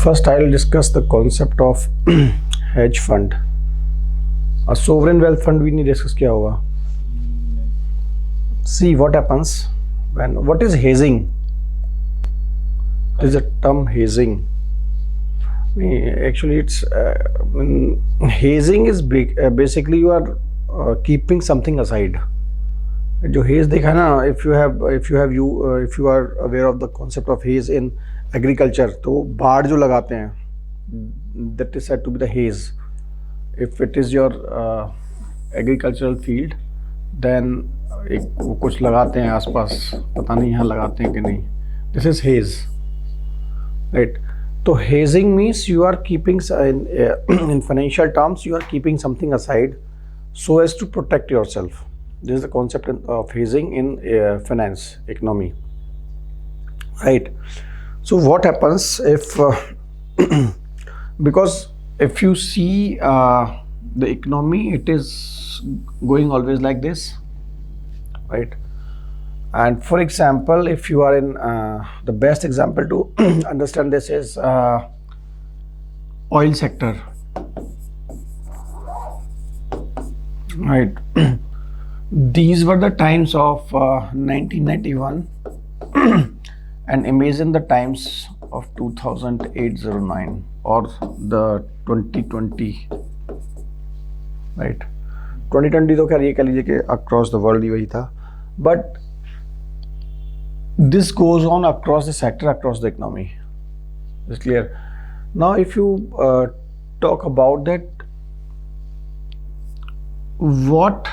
First, I'll discuss the concept of hedge fund. A sovereign wealth fund भी नहीं discuss किया होगा. See what happens when what is hazing? There is a term hazing. Actually, it's hazing is basically you are keeping something aside. जो hedge देखा है ना, if you are aware of the concept of haze in agriculture, तो बाड़ जो लगाते हैं, that is said to be the haze. If it is your agricultural field, then वो कुछ लगाते हैं आसपास, पता नहीं यहाँ लगाते हैं कि नहीं. This is haze, right? तो hazing means you are keeping in financial terms you are keeping something aside so as to protect yourself. This is the concept of hazing in finance economy, right? So what happens if because if you see the economy, it is going always like this, right? And for example, if you are in the best example to understand this is oil sector, right? These were the times of 1991 and imagine the times of 2008-09 or the 2020, right? 2020 तो खैर ये कह लीजिए कि across the world ही वही था, but this goes on across the sector, across the economy. It's clear. Now, if you talk about that, what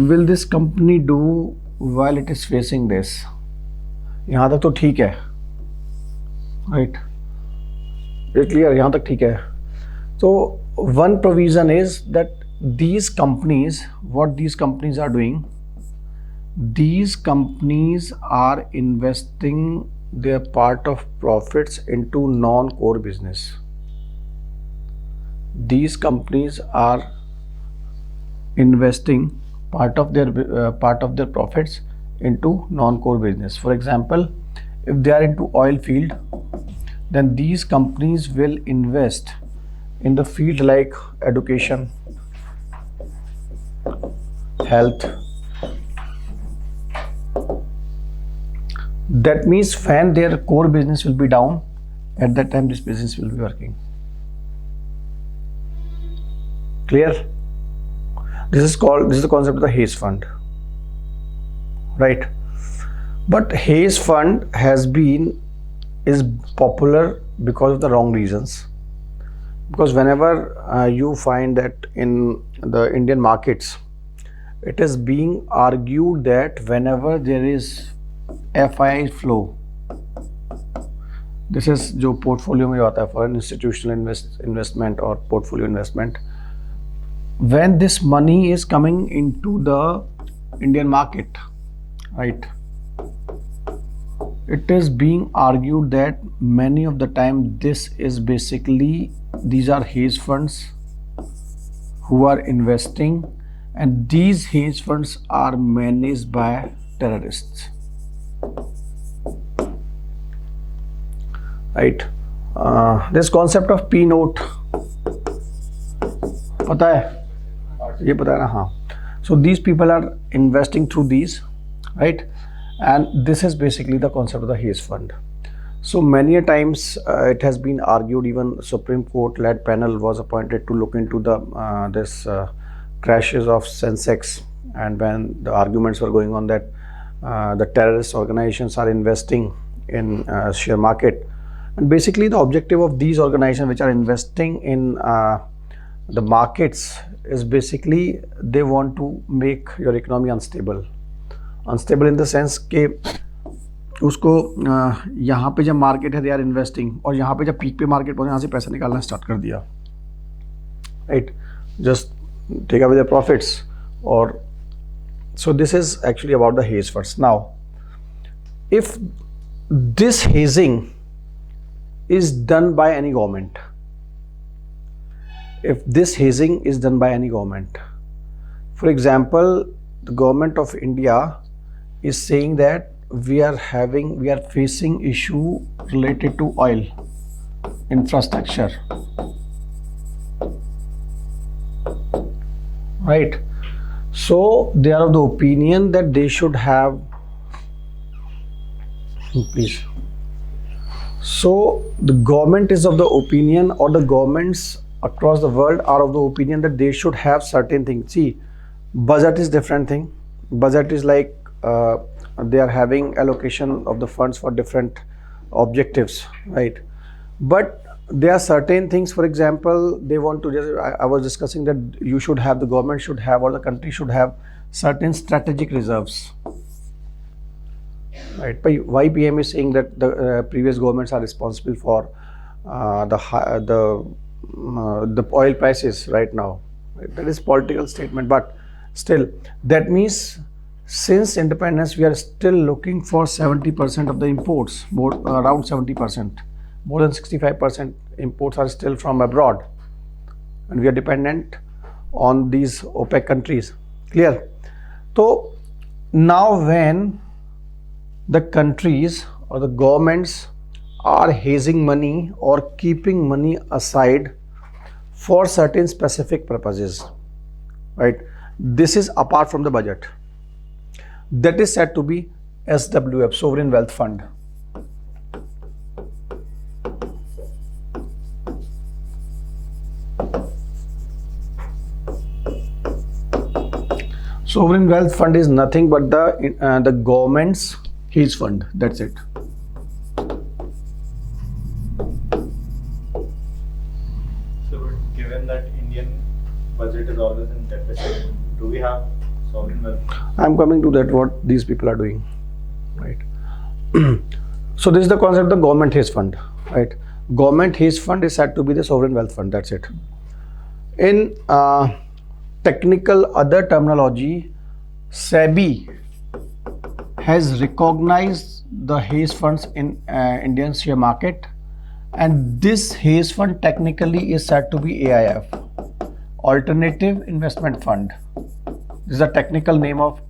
will this company do while it is facing this? यहाँ तक तो ठीक है, right? It's clear. यहाँ तक ठीक है. So one provision is that these companies, what these companies are doing, these companies are investing their part of profits into non-core business. These companies are investing part of their profits into non-core business. For example, if they are into oil field, then these companies will invest in the field like education, health. That means when their core business will be down, at that time this business will be working. Clear? This is the concept of the haze fund, right? But haze fund is popular because of the wrong reasons. Because whenever you find that in the Indian markets, it is being argued that whenever there is FII flow, this is जो portfolio में आता है foreign institutional investment or portfolio investment, when this money is coming into the Indian market, right, it is being argued that many of the time this is basically, these are hedge funds who are investing, and these hedge funds are managed by terrorists, right? This concept of P note पता है, ये पता है ना? हाँ. So these people are investing through these, right? And this is basically the concept of the hedge fund. So many a times it has been argued, even Supreme Court led panel was appointed to look into the this crashes of Sensex, and when the arguments were going on that the terrorist organizations are investing in share market, and basically the objective of these organizations which are investing in the markets is basically they want to make your economy unstable in the sense कि उसको यहाँ पे जब market है they are investing, और यहाँ पे जब पीक पे मार्केट पहुँचे यहाँ से पैसा निकालना स्टार्ट कर दिया, right? Just take away the profits. Or so this is actually about the haze funds. Now, if this hazing is done by any government, for example, the government of India is saying that we are facing issue related to oil infrastructure, right? So they are of the opinion that they should have, please. So the government is of the opinion, or the governments across the world are of the opinion that they should have certain things. See, budget is different thing. Budget is like they are having allocation of the funds for different objectives, right? But there are certain things, for example, they want to just, I was discussing that you should have, the government should have, or the country should have certain strategic reserves, right? But why PM is saying that the previous governments are responsible for the oil prices right now, right? That is political statement, but still that means since independence we are still looking for 70% of the imports, more around 70%, more than 65% imports are still from abroad, and we are dependent on these OPEC countries. Clear? So now when the countries or the governments are hazing money or keeping money aside for certain specific purposes, right? This is apart from the budget. That is said to be SWF, Sovereign Wealth Fund. Sovereign Wealth Fund is nothing but the government's hedge fund. That's it. So, given that Indian budget is always in deficit, do we have sovereign wealth? I'm coming to that, what these people are doing, right? So this is the concept of the government hedge fund, right? Government hedge fund is said to be the sovereign wealth fund. That's it. In technical other terminology, SEBI has recognized the hedge funds in Indian share market, and this hedge fund technically is said to be AIF, Alternative Investment Fund. This is the technical name of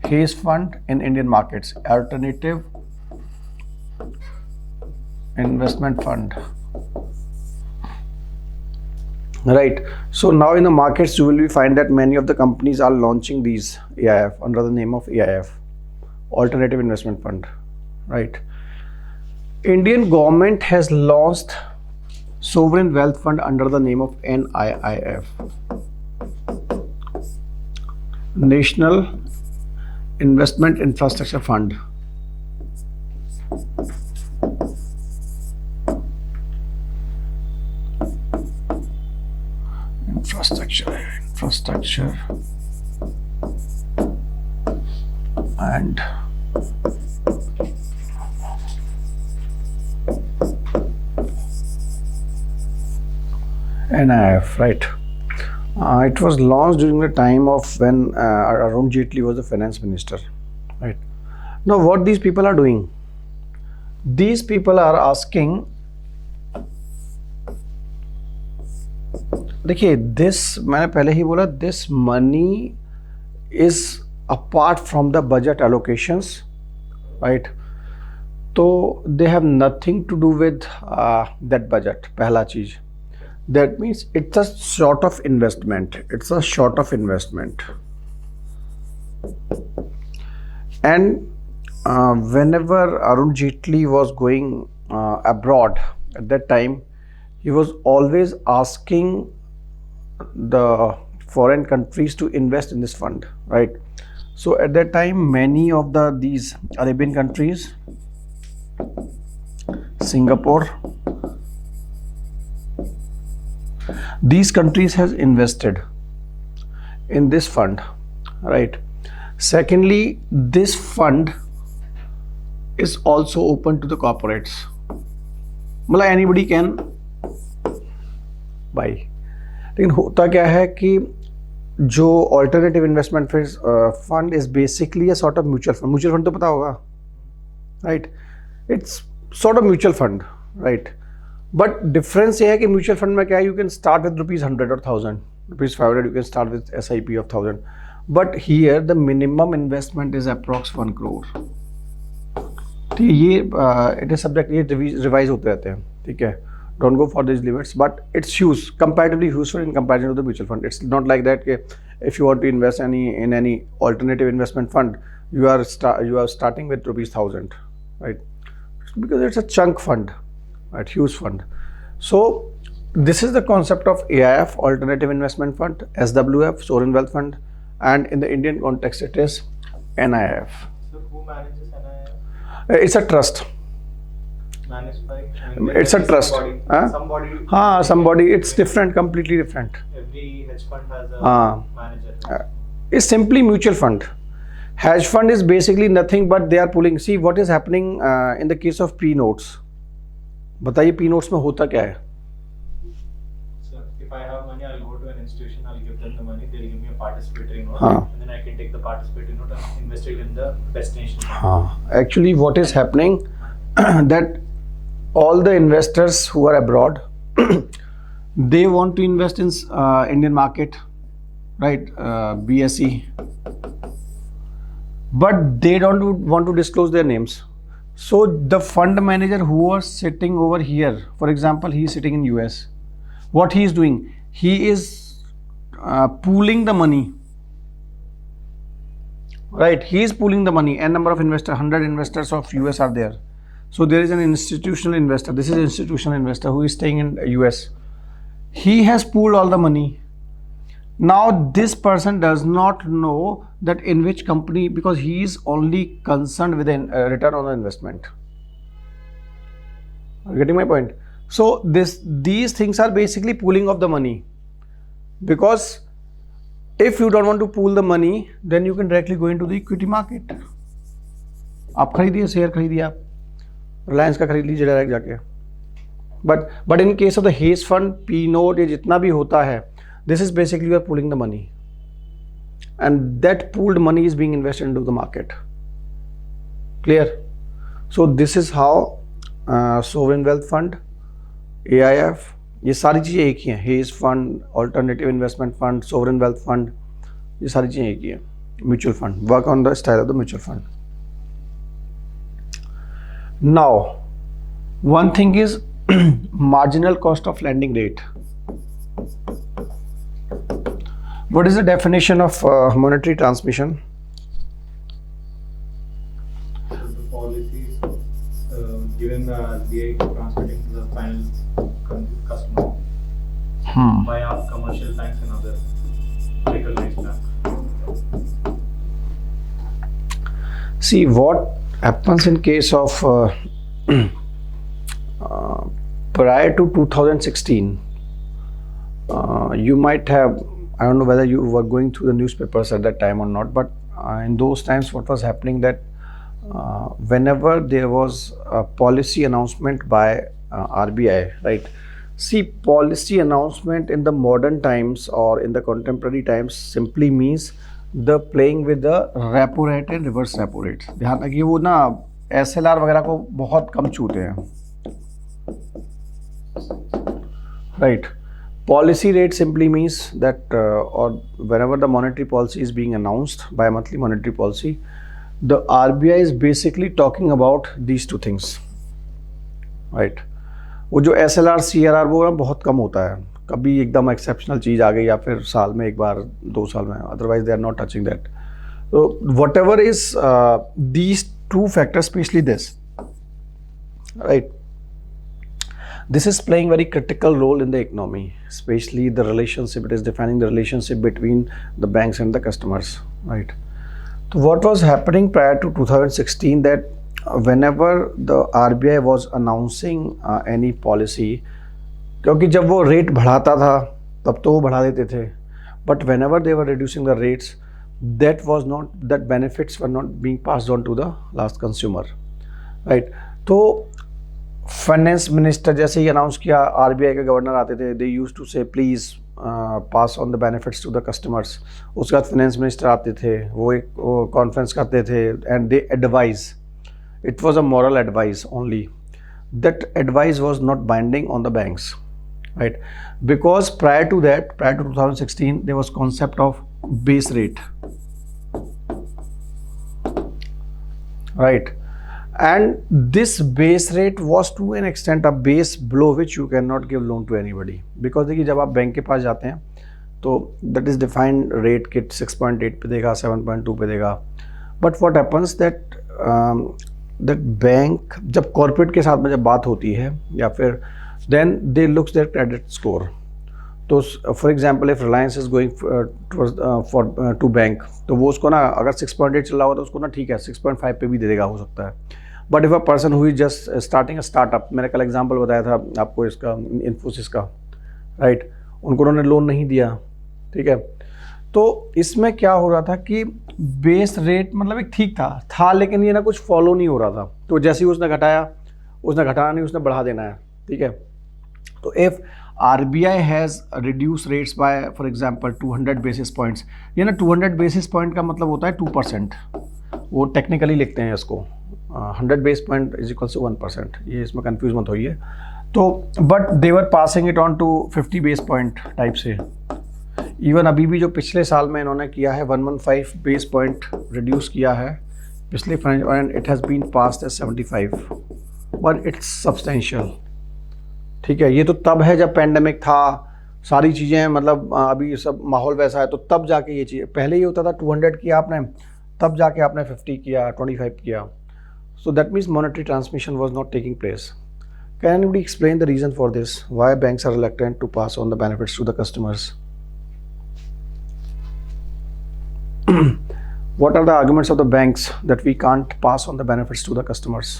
hedge fund in Indian markets, Alternative Investment Fund. Right. So now in the markets you will find that many of the companies are launching these AIF under the name of AIF, Alternative Investment Fund, right? Indian government has launched Sovereign Wealth Fund under the name of NIIF, National Investment Infrastructure Fund. Infrastructure and NIF, right? It was launched during the time of when Arun Jaitley was the finance minister, right? Now what these people are doing, these people are asking, देखिए, this मैंने पहले ही बोला, this money is apart from the budget allocations, right? So they have nothing to do with that budget. पहला चीज, that means it's a sort of investment. It's a sort of investment. And whenever Arun Jaitley was going abroad at that time, he was always asking the foreign countries to invest in this fund, right? So at that time, many of these Arabian countries, Singapore, these countries has invested in this fund, right? Secondly, this fund is also open to the corporates. मतलब anybody can buy. लेकिन होता क्या है कि जो alternative investment fund is basically a sort of mutual fund. Mutual fund तो पता होगा, right? It's sort of mutual fund, right? But difference ये है कि म्यूचुअल फंड में क्या है, यू कैन स्टार्ट विद ₹100 और ₹1,000, you can start with SIP of 1,000. But here the minimum investment is approx 1 crore. ठीक है, ये इट इज सब्जेक्ट, ये रिवाइज होते रहते हैं, ठीक है. Don't go for this limits, but it's huge, comparatively hugeful in comparison to the mutual fund. It's not like that कि if you want to invest in any alternative investment fund, you are starting with ₹1000, right? Because it's a chunk fund, right? Huge fund. So this is the concept of AIF, alternative investment fund, SWF, sovereign wealth fund, and in the Indian context it is NIF. So who manages NIF? It's a trust. Managed by? It's a trust. Somebody. It's different, completely different. Every hedge fund has a manager. It's simply mutual fund. Hedge fund is basically nothing but they are pulling. See what is happening in the case of P notes. बताइए P notes में होता क्या है? So if I have money, I'll go to an institution, I'll give them the money, they'll give me a participatory note, and then I can take the participatory note and invest it in the destination fund. Actually, what is happening that all the investors who are abroad, they want to invest in Indian market, right? BSE, but they don't want to disclose their names. So the fund manager who was sitting over here, for example, he is sitting in US. What he is doing? He is pooling the money, right? He is pooling the money. N number of investors, 100 investors of US are there. So there is an institutional investor. This is an institutional investor who is staying in US. He has pooled all the money. Now this person does not know that in which company, because he is only concerned with the return on the investment. Are you getting my point? So these things are basically pooling of the money. Because if you don't want to pool the money, then you can directly go into the equity market. आप खरीदिए, share खरीदिए, आप रिलायंस का खरीद लीजिए direct जाके. But in case of the hedge fund, P note, ये जितना भी होता है, this is basically you are pulling the money and that pooled money is being invested into the market. Clear? So this is how sovereign wealth fund, AIF, ये सारी चीज़ें एक ही हैं. Hedge fund, alternative investment fund, sovereign wealth fund, ये सारी चीज़ें एक ही हैं. Mutual fund, work on the style of the mutual fund. Now, one thing is marginal cost of lending rate. What is the definition of monetary transmission? So the policies given the RBI transmitting to the final customer by our commercial banks and other recognized banks. See what happens in case of prior to 2016. You might have, I don't know whether you were going through the newspapers at that time or not, but in those times what was happening that whenever there was a policy announcement by RBI, right? See, policy announcement in the modern times or in the contemporary times simply means the playing with the repo rate and reverse repo rate. ध्यान रखिए, वो ना SLR वगैरह को बहुत कम छूते हैं, right? Policy rate simply means that or whenever the monetary policy is being announced by monthly monetary policy, the RBI is basically talking about these two things, right? वो जो SLR CRR वो ना बहुत कम होता है, कभी एकदम एक्सेप्शनल चीज़ आ गई या फिर साल में एक बार, 2 साल में, otherwise they are not touching that. So whatever is these two factors, especially this, right? This is playing very critical role in the economy, especially the relationship. It is defining the relationship between the banks and the customers, right? So what was happening prior to 2016 that whenever the RBI was announcing any policy, क्योंकि जब वो rate बढ़ाता था तब तो वो बढ़ा देते थे, but whenever they were reducing the rates, that benefits were not being passed on to the last consumer, right? तो फाइनेंस मिनिस्टर जैसे ही अनाउंस किया, RBI के गवर्नर आते थे, they used to say please pass on the benefits to the customers. उसके बाद finance minister आते थे, वो एक कॉन्फ्रेंस करते थे and they advise. It was a moral advice only. That advice was not binding on the banks, right? Because prior to 2016, there was concept of base rate, right? and this base rate was to an extent a base below which you cannot give loan to anybody, because देखिए जब आप bank के पास जाते हैं तो that is defined rate कि 6.8 पे देगा, 7.2 पे देगा, but what happens that that bank जब corporate के साथ में जब बात होती है या फिर then they looks their credit score. तो for example if Reliance is going to bank, तो वो उसको ना अगर 6.8 चल रहा होगा तो उसको ना ठीक है 6.5 पे भी दे देगा, हो सकता है. But if a person who is just starting a startup, मैंने कल एग्जांपल बताया था आपको इसका इन्फोसिस का, राइट, उनको उन्होंने लोन नहीं दिया, ठीक है. तो इसमें क्या हो रहा था कि बेस रेट मतलब एक ठीक था लेकिन ये ना कुछ फॉलो नहीं हो रहा था. तो जैसे ही उसने घटाना नहीं, उसने बढ़ा देना है, ठीक है. तो if RBI has reduced rates by for example 200 basis points, ये ना 200 basis point का मतलब होता है 2%, वो टेक्निकली लिखते हैं इसको. 100 basis point is equals to 1%, ये इसमें कंफ्यूज मत होइए. तो but they were passing it on to 50 base point type से. इवन अभी भी जो पिछले साल में इन्होंने किया है 115 बेस पॉइंट रिड्यूस किया है पिछले and it has been passed as 75, but it's substantial, ठीक है. ये तो तब है जब पेंडेमिक था, सारी चीज़ें मतलब अभी सब माहौल वैसा है, तो तब जाके ये चीज़, पहले ये होता था 200 किया आपने, तब जाके आपने 50 किया, 25 किया. So that means monetary transmission was not taking place. Can anybody explain the reason for this, why banks are reluctant to pass on the benefits to the customers? What are the arguments of the banks that we can't pass on the benefits to the customers?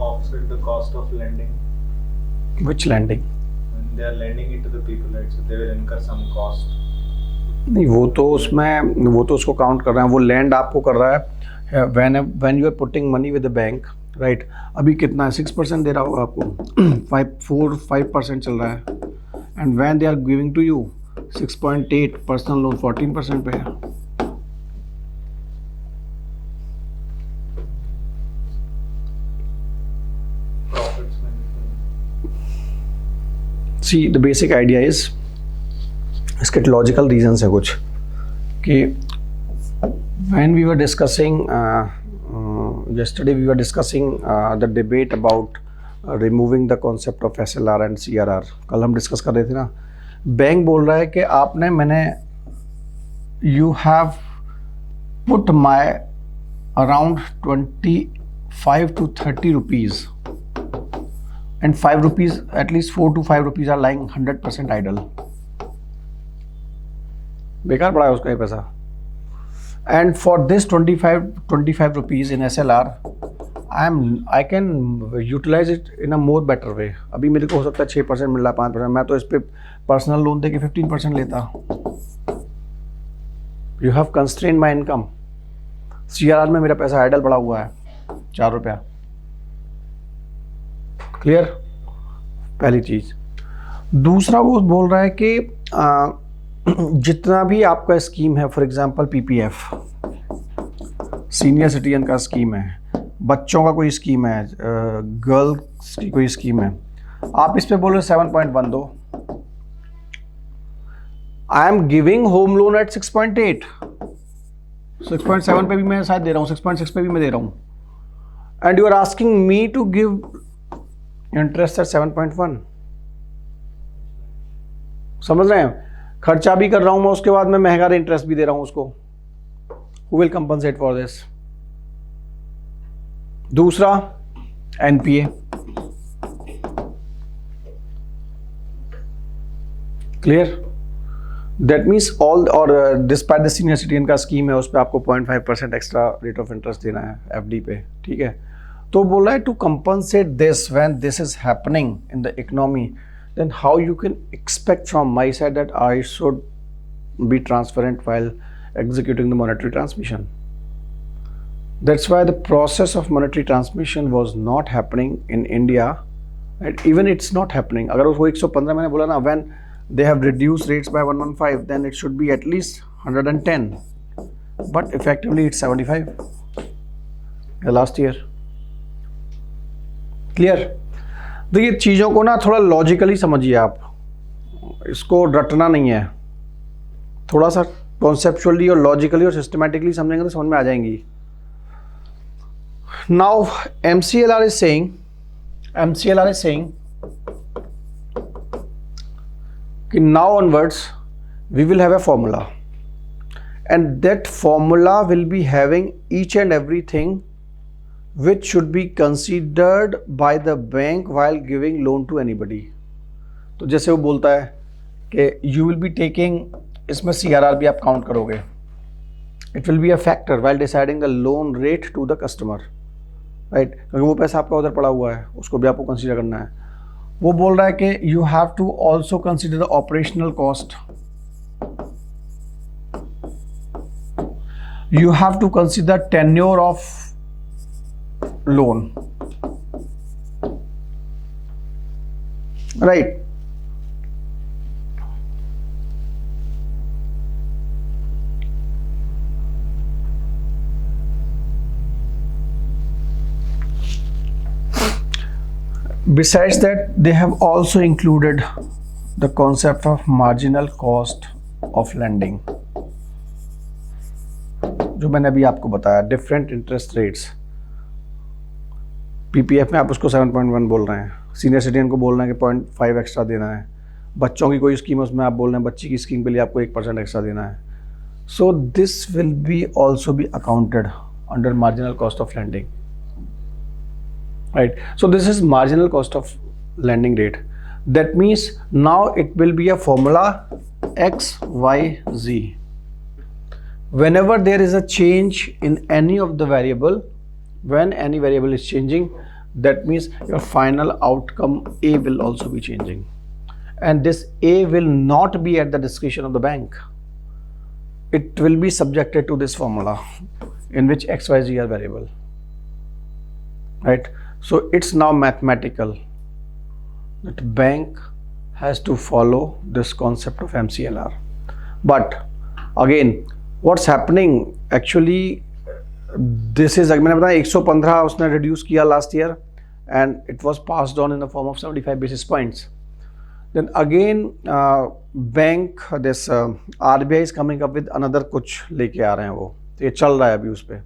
Offset the cost of lending. Which lending? When they are lending it to the people, right? So they will incur some cost. नहीं, वो तो उसको count कर रहे हैं, वो land आपको कर रहा है when you are putting money with the bank, right? अभी कितना है, 6% दे रहा होगा आपको, 5% चल रहा है, and when they are giving to you 6.8 personal loan 14% पे है. See, the basic idea is, इसके लॉजिकल रीजंस है कुछ कि when we were discussing yesterday we were discussing the debate about removing the concept of SLR and CRR. कल हम discuss कर रहे थे ना, बैंक बोल रहा है कि मैंने you have put my around 25 to 30 rupees and 5 rupees, at least 4 to 5 rupees are lying 100% idle. बेकार पड़ा है उसका ये पैसा. And for this 25 rupees in SLR, I can utilize it in a more better way. अभी मेरे को हो सकता है 6% मिल रहा है, 5%, मैं तो इस पे पर्सनल लोन दे के 15% लेता. You have constrained my income. CRR में मेरा पैसा आइडल पड़ा हुआ है 4 रुपया. क्लियर? पहली चीज. दूसरा वो बोल रहा है कि जितना भी आपका स्कीम है, for example PPF, senior citizen का स्कीम है, बच्चों का कोई स्कीम है, गर्ल्स की कोई स्कीम है, आप इस पे बोलो 7.1 दो. I am giving home loan eight 6.8, 6.7 पे भी मैं शायद दे रहा हूँ, 6.6 पे भी मैं दे रहा हूँ, and you are asking me to give interest at 7.1. समझ रहे हैं? खर्चा भी कर रहा हूं मैं, उसके बाद मैं महंगा इंटरेस्ट भी दे रहा हूं उसको. Who will compensate for this? दूसरा NPA. Clear? That means all, और डिस्पाइट द सीनियर सिटीजन का स्कीम है, उस पर आपको 0.5% एक्स्ट्रा रेट ऑफ इंटरेस्ट देना है FD पे, ठीक है. तो बोला है to compensate this when this is happening in the economy, then how you can expect from my side that I should be transparent while executing the monetary transmission? That's why the process of monetary transmission was not happening in India, and even it's not happening. अगर उसको 115 मैंने बोला ना, when they have reduced rates by 115, then it should be at least 110, but effectively it's 75 the last year. Clear? देखिए, चीज़ों को ना थोड़ा लॉजिकली समझिए आप, इसको रटना नहीं है. थोड़ा सा कॉन्सेप्चुअली और लॉजिकली और सिस्टमैटिकली समझेंगे तो समझ में आ जाएंगी. नाउ MCLR इज सेइंग कि now onwards we will have a formula, and that formula will be having each and everything which should be considered by the bank while giving loan to anybody. तो जैसे वो बोलता है कि you will be taking, इसमें CRR भी आप count करोगे. It will be a factor while deciding the loan rate to the customer, right? क्योंकि वो पैसा आपका उधर पड़ा हुआ है, उसको भी आपको कंसीडर करना है. वो बोल रहा है कि you have to also consider the operational cost. You have to consider tenure of loan, right? Besides that, they have also included the concept of marginal cost of lending, जो मैंने अभी आपको बताया. Different interest rates. PPF में आप उसको 7.1 बोल रहे हैं, सीनियर सिटीजन को बोल रहे हैं कि 0.5 एक्स्ट्रा देना है. बच्चों की कोई स्कीम है उसमें आप बोल रहे हैं बच्ची की स्कीम के लिए आपको 1% एक्स्ट्रा देना है. So this will be also be accounted under marginal cost of lending, right? So this is marginal cost of lending rate. That means now it will be a formula X, Y, Z. Whenever there is a change in any of the variable, when any variable is changing, that means your final outcome A will also be changing, and this A will not be at the discretion of the bank. It will be subjected to this formula in which X, Y, Z are variable, right? So it's now mathematical that bank has to follow this concept of MCLR. But again, what's happening actually, this is, मैंने बताया 115 उसने reduce किया last year and it was passed on in the form of 75 basis points. Then again bank, this RBI is coming up with another कुछ लेके आ रहे हैं वो, तो ये चल रहा है अभी उस पर,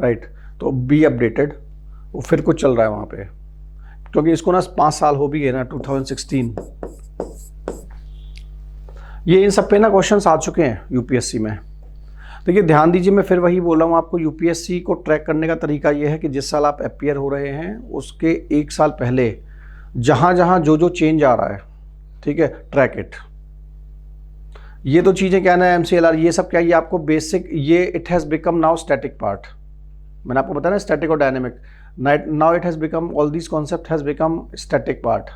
right? तो be updated. वो फिर कुछ चल रहा है वहाँ पे, क्योंकि इसको ना 5 साल हो भी गए ना, 2016. ये इन सब पे ना क्वेश्चंस आ चुके हैं यूपीएससी में. देखिए ध्यान दीजिए, मैं फिर वही बोल रहा हूँ आपको, यूपीएससी को ट्रैक करने का तरीका ये है कि जिस साल आप अपीयर हो रहे हैं उसके 1 साल पहले जहाँ जहाँ जो जो चेंज आ रहा है, ठीक है, ट्रैक इट. ये तो चीज़ें क्या ना MCLR, ये सब क्या, ये आपको बेसिक, ये it has become now static part. मैंने आपको बताया ना स्टैटिक और dynamic. Now it has become, all these concept has become static part,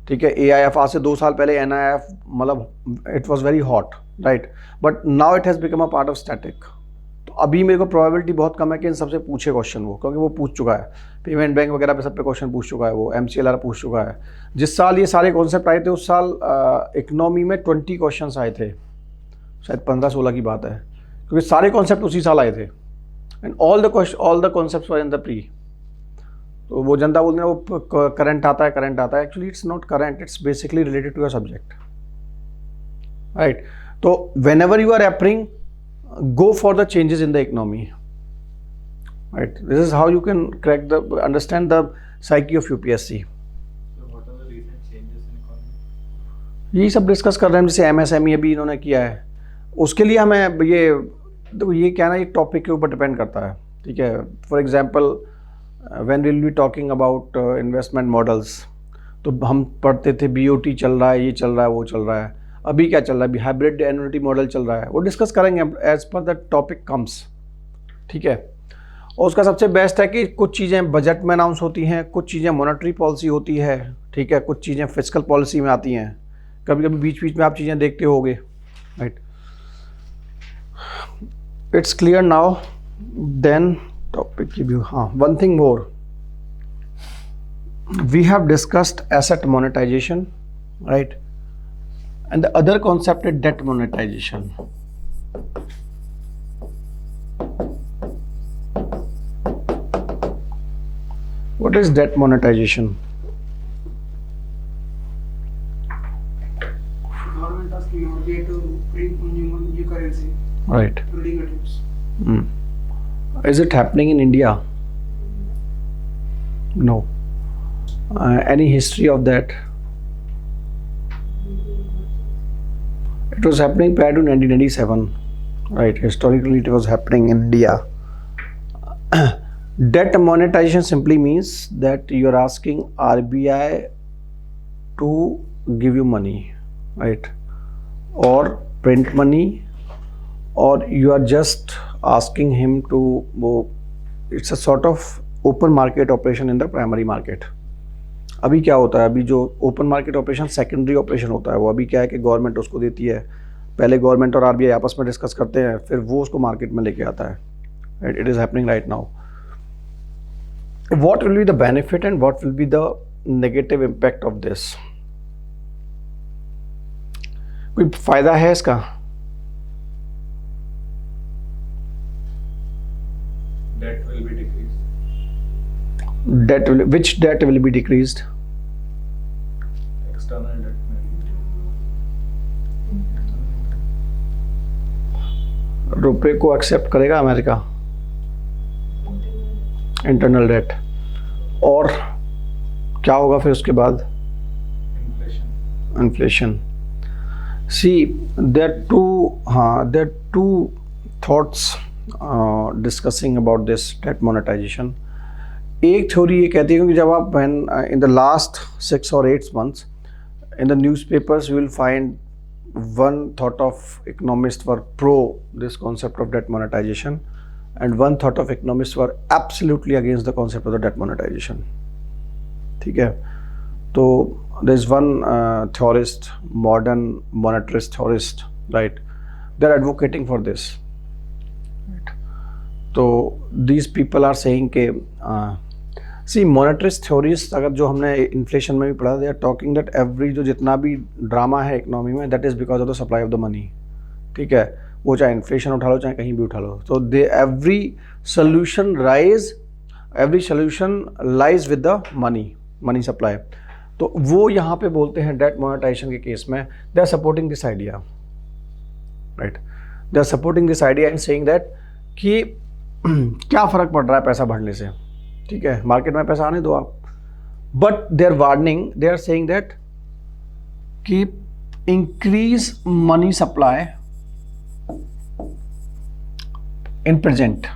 ठीक है. AIF आज से 2 साल पहले NIF मतलब it was very hot, right? But now it has become a part of static. तो अभी मेरे को प्रोबेबिलिटी बहुत कम है कि इन सबसे पूछे क्वेश्चन वो, क्योंकि वो पूछ चुका है, पेमेंट बैंक वगैरह पे सब पे क्वेश्चन पूछ चुका है वो, MCLR पूछ चुका है. जिस साल ये सारे कॉन्सेप्ट आए थे उस साल इकोनॉमी में 20 क्वेश्चन आए थे, शायद 15-16 की बात है, क्योंकि सारे कॉन्सेप्ट उसी साल आए थे. And all the concept were in the pre. तो वो जनता बोलते हैं वो करंट आता है, actually it's not current, it's basically related to your subject, right? तो when you are appearing, go for the changes in the economy, right? This is how you can crack the, understand the psyche of UPSC. यही सब discuss कर रहे हैं, जैसे MSME अभी इन्होंने किया है, उसके लिए हमें ये देखो, ये क्या ना, ये टॉपिक के ऊपर डिपेंड करता है, ठीक है. For example when we'll be talking about investment models, तो हम पढ़ते थे BOT चल रहा है, ये चल रहा है, वो चल रहा है. अभी क्या चल रहा है, अभी हाइब्रिड एन्युटी मॉडल चल रहा है, वो डिस्कस करेंगे as per the topic comes, ठीक है. और उसका सबसे बेस्ट है कि कुछ चीज़ें बजट में अनाउंस होती हैं, कुछ चीज़ें मॉनेटरी पॉलिसी होती है, ठीक है, कुछ चीज़ें फिस्कल पॉलिसी में आती हैं, कभी कभी बीच बीच में आप चीज़ें देखते होगे, right? It's clear now. Then topic review. One thing more, we have discussed asset monetization, right? And the other concept is debt monetization. What is debt monetization? Government asking your way to bring Right. building items. Is it happening in India? No. Any history of that? It was happening prior to 1997. Right. Historically, it was happening in India. Debt monetization simply means that you are asking RBI to give you money, right? Or print money, or you are just asking him to, it's a sort of open market operation in the primary market. अभी क्या होता है, अभी जो open market operation secondary operation होता है, वो अभी क्या है कि गवर्नमेंट उसको देती है, पहले गवर्नमेंट और आरबीआई आपस में डिस्कस करते हैं, फिर वो उसको मार्केट में लेके आता है. It is happening right now. What will be the benefit and what will be the negative impact of this? कोई फायदा है इसका? Debt will be decreased. Which debt will be decreased? External debt maybe. रुपए को accept करेगा America? Internal debt. और क्या होगा फिर उसके बाद? Inflation. See there two thoughts discussing about this debt monetization. एक थ्योरी ये कहती है कि जब आप in the last 6 or 8 months in the newspapers you will find one thought of economists were pro this concept of debt monetization and one thought of economists were absolutely against the concept of the debt monetization. ठीक है. तो there is one theorist, modern monetarist theorist, right? They are advocating for this. Right. तो these people are saying के see monetarist theorists, अगर जो हमने inflation में भी पढ़ा, they are talking that every जो जितना भी ड्रामा है इकोनॉमी में, that is because of the supply of the money. ठीक है. वो चाहे इन्फ्लेशन उठा लो चाहे कहीं भी उठा लो, तो they every solution lies with the money supply. तो वो यहाँ पे बोलते हैं डेट मोनेटाइजेशन के केस में they are supporting this idea, right? They are supporting this idea and saying that कि क्या फ़र्क पड़ रहा है पैसा बढ़ने से, ठीक है, मार्केट में पैसा आने दो आप. But they are warning, they are saying that कि increase money supply in present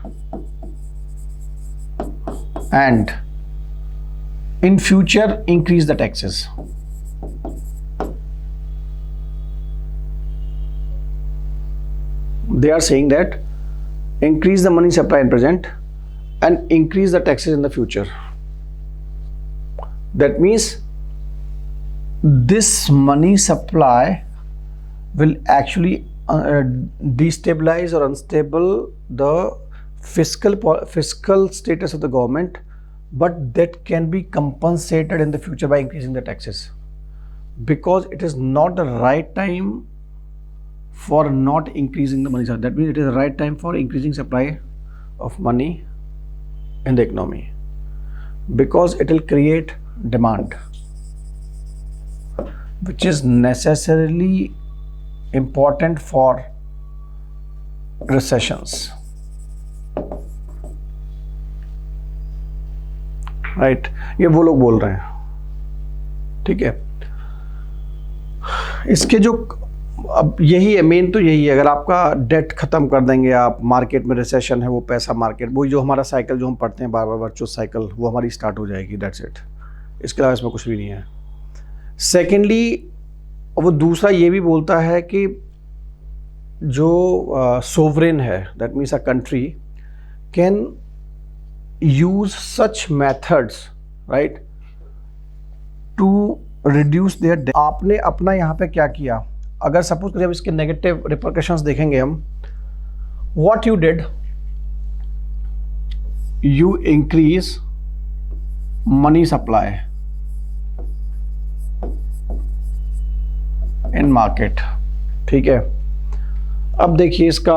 and in future increase the taxes. They are saying that increase the money supply in present and increase the taxes in the future. That means this money supply will actually destabilize or unstable the fiscal status of the government, but that can be compensated in the future by increasing the taxes, because it is not the right time for not increasing the money supply. That means it is the right time for increasing supply of money in the economy, because it will create demand, which is necessarily important for recessions, right? ये वो लोग बोल रहे हैं, ठीक है. इसके जो अब यही है मेन, तो यही है, अगर आपका डेट खत्म कर देंगे आप, मार्केट में रिसेशन है, वो पैसा मार्केट, वो जो हमारा साइकिल जो हम पढ़ते हैं बार बार वर्चुअस साइकिल, वो हमारी स्टार्ट हो जाएगी. That's it. इसके अलावा इसमें कुछ भी नहीं है. सेकेंडली वो दूसरा ये भी बोलता है कि जो सोवरेन है, that means a country can use such methods, right, to reduce their debt. आपने अपना यहाँ पे क्या किया, अगर सपोज करिए अब इसके नेगेटिव रिपरकशंस देखेंगे हम, what you did, you increase money supply in market, ठीक है. अब देखिए इसका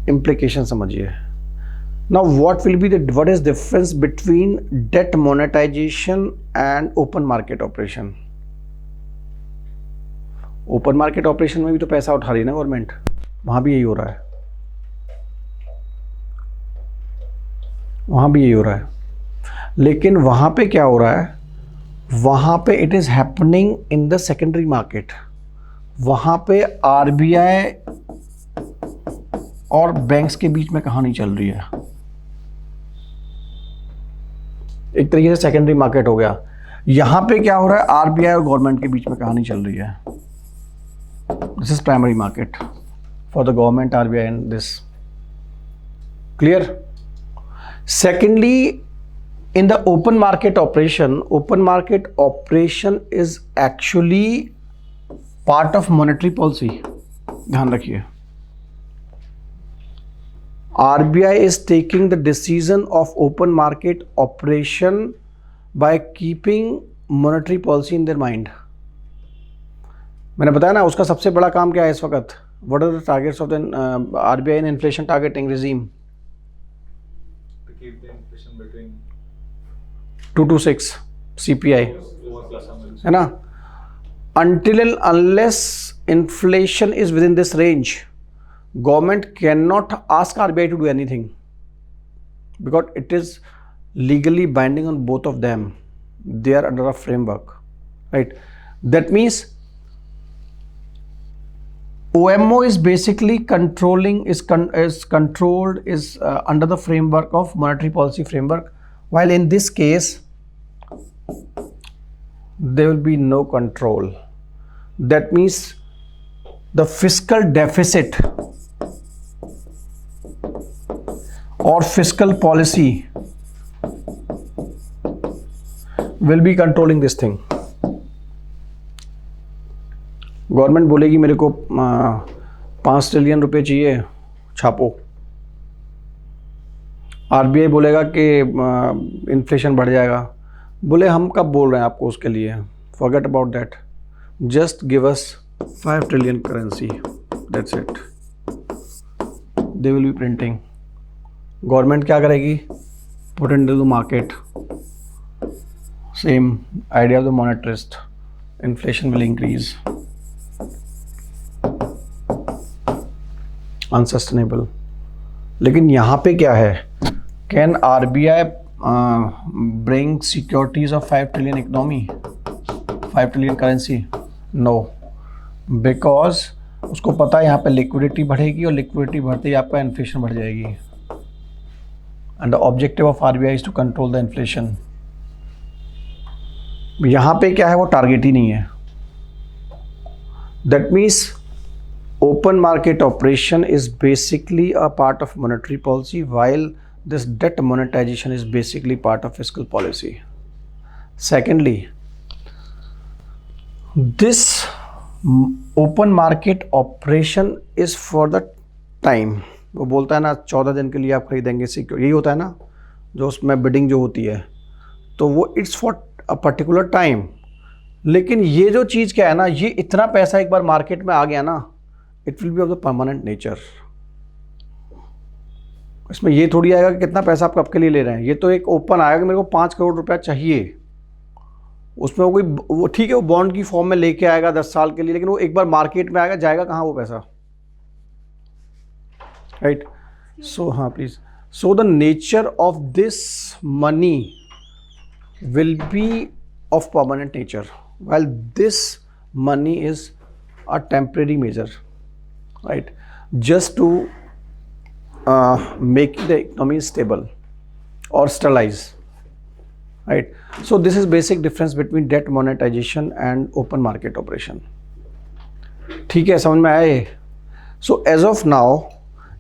इम्प्लीकेशन समझिए. Now what will be the, what is difference between debt monetization and open market operation. Open market operation में भी तो पैसा उठा रही है ना गवर्नमेंट, वहां भी यही हो रहा है, वहाँ भी यही हो रहा है, लेकिन वहाँ पे क्या हो रहा है, वहाँ पे it is happening in the secondary market. वहाँ पे आरबीआई और बैंक्स के बीच में कहानी चल रही है, एक तरीके से सेकेंडरी मार्केट हो गया। यहाँ पे क्या हो रहा है, आरबीआई और गवर्नमेंट के बीच में कहानी चल रही है। This is primary market for the government, RBI and this. Clear? Secondly, in the open market operation is actually part of monetary policy. ध्यान रखिए, RBI is taking the decision of open market operation by keeping monetary policy in their mind. मैंने बताया ना उसका सबसे बड़ा काम क्या है इस वक्त. What are the targets of the RBI in inflation targeting regime? Keep the inflation between 2 to 6 CPI, plus or minus. है ना. Until and unless inflation is within this range, government cannot ask RBI to do anything because it is legally binding on both of them. They are under a framework, right? That means OMO is basically controlling, is under the framework of monetary policy framework, while in this case there will be no control. That means the fiscal deficit or fiscal policy will be controlling this thing. Government बोलेगी मेरे को 5 trillion रुपए चाहिए, छापो. RBI बोलेगा कि inflation बढ़ जाएगा. बोले हम कब बोल रहे हैं आपको उसके लिए, forget about that, just give us 5 trillion currency, that's it. They will be printing. Government क्या करेगी, put into the market. Same idea of the monetarist, inflation will increase. Unsustainable. लेकिन यहाँ पे क्या है, can RBI bring securities of 5 trillion economy, 5 trillion currency? No, because उसको पता है यहाँ पे लिक्विडिटी बढ़ेगी और लिक्विडिटी बढ़ते ही आपका इन्फ्लेशन बढ़ जाएगी. And the objective of RBI is to control the inflation. यहाँ पे क्या है, वो टारगेट ही नहीं है. That means open market operation is basically a part of monetary policy, while this debt monetization is basically part of fiscal policy. Secondly, this open market operation is for the time. वो बोलता है ना 14 दिन के लिए आप खरीदेंगे secure, यही होता है ना जो उसमें बिडिंग जो होती है, तो वो it's for a particular time. लेकिन ये जो चीज़ क्या है ना, ये इतना पैसा एक बार मार्केट में आ गया ना, it will be of the permanent nature. इसमें ये थोड़ी आएगा कि कितना पैसा आप कब के लिए ले रहे हैं. ये तो एक ओपन आएगा कि मेरे को 5 करोड़ रुपया चाहिए, उसमें वो कोई वो ठीक है वो बॉन्ड की फॉर्म में लेके आएगा 10 साल के लिए, लेकिन वो एक बार मार्केट में आएगा, जाएगा कहाँ वो पैसा, राइट? सो हाँ please. So the nature of this money will be of permanent nature, while this money is a temporary measure, right, just to make the economy stable or sterilize, right? So this is basic difference between debt monetization and open market operation. ठीक है, समझ में आया ये? So as of now,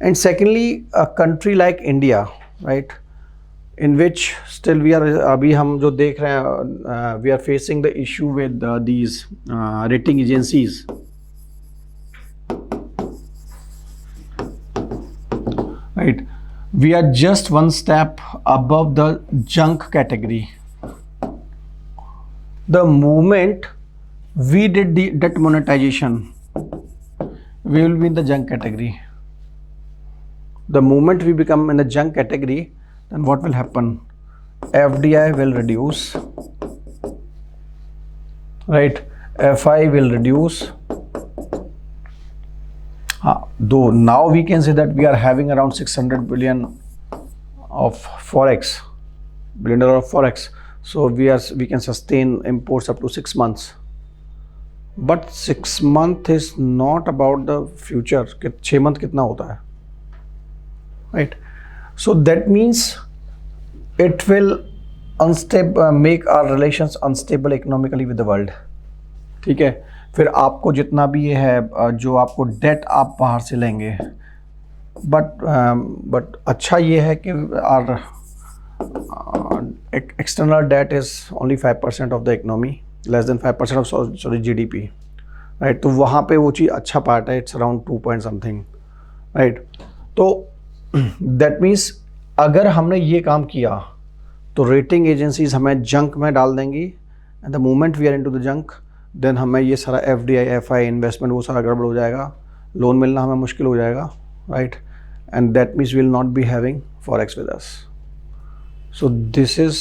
and secondly, a country like India, right, in which still we are, अभी हम जो देख रहे हैं, we are facing the issue with these rating agencies. Right, we are just one step above the junk category. The moment we did the debt monetization, we will be in the junk category. The moment we become in the junk category, then what will happen? FDI will reduce, right? FI will reduce. Though now we can say that we are having around 600 billion of forex, $1 billion of forex. So we can sustain imports up to 6 months. But 6 month is not about the future. 6 month कितना होता है, right? So that means it will make our relations unstable economically with the world. ठीक है, फिर आपको जितना भी ये है जो आपको डेट आप बाहर से लेंगे, बट अच्छा ये है कि our external debt is only 5% of the economy, less than 5% of GDP, right? तो वहाँ पे वो चीज़ अच्छा पार्ट है, it's around 2 point something, right? तो that means अगर हमने ये काम किया तो रेटिंग एजेंसीज हमें जंक में डाल देंगी, and the moment we are into the junk then हमें ये सारा FDI FI इन्वेस्टमेंट वो सारा गड़बड़ हो जाएगा, लोन मिलना हमें मुश्किल हो जाएगा, right? And that means will not be having forex with us. So this is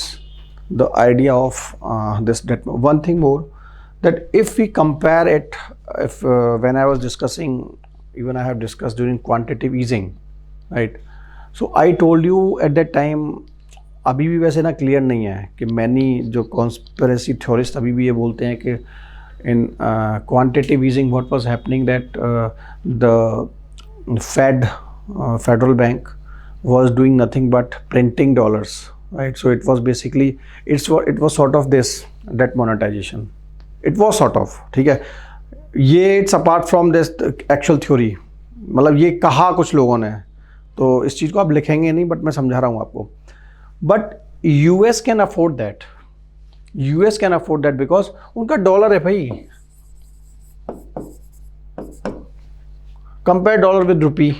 the idea of this debt. One thing more, that if we compare it, if when I was discussing, even I have discussed during quantitative easing, right? So I told you at that time, अभी भी वैसे ना clear नहीं है कि many जो conspiracy theorists अभी भी ये बोलते हैं कि in quantitative easing what was happening, that the Federal Bank was doing nothing but printing dollars, right? So it was basically it was sort of this debt monetization. It was sort of, ठीक है, ये it's apart from this actual theory, मतलब ये कहा कुछ लोगों ने, तो इस चीज़ को आप लिखेंगे नहीं, बट मैं समझा रहा हूँ आपको. But US can afford that, US can afford that because उनका डॉलर है भाई. Compare dollar with rupee.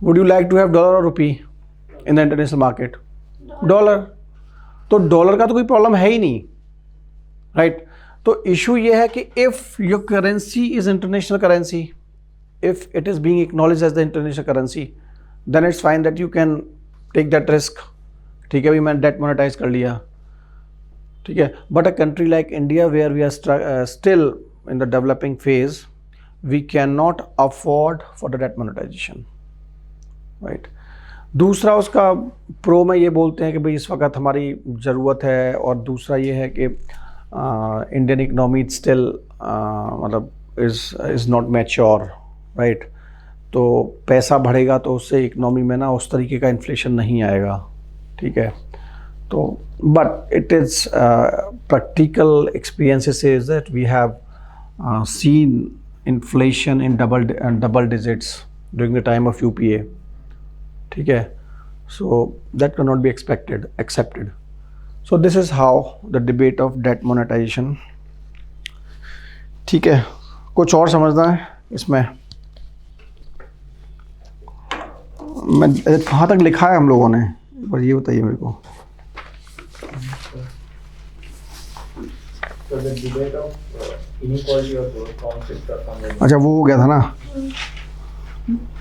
Would you like to have dollar or rupee in the international market? Dollar. तो डॉलर का तो कोई प्रॉब्लम है ही नहीं, राइट? तो इशू ये है कि if your currency is international currency, if it is being acknowledged as the international currency, then it's fine that you can take that risk. ठीक है, अभी मैंने डेट मोनेटाइज कर लिया, ठीक है. But a country like India where we are still in the developing phase, we can not afford for the debt monetization, right? दूसरा उसका प्रो में ये बोलते हैं कि भाई इस वक्त हमारी ज़रूरत है, और दूसरा ये है कि इंडियन इकनॉमी स्टिल मतलब इज़ नॉट मैच्योर, राइट? तो पैसा बढ़ेगा तो उससे इकनॉमी में ना उस तरीके का इन्फ्लेशन नहीं आएगा, ठीक है. तो but it is practical experiences is that we have seen inflation in double digits during the time of UPA, ठीक है. So that can not be accepted. So this is how the debate of debt monetization. ठीक है, कुछ और समझना है इसमें? मैं कहाँ तक लिखा है हम लोगों ने, पर ये बताइए मेरे को. अच्छा, वो हो गया था ना,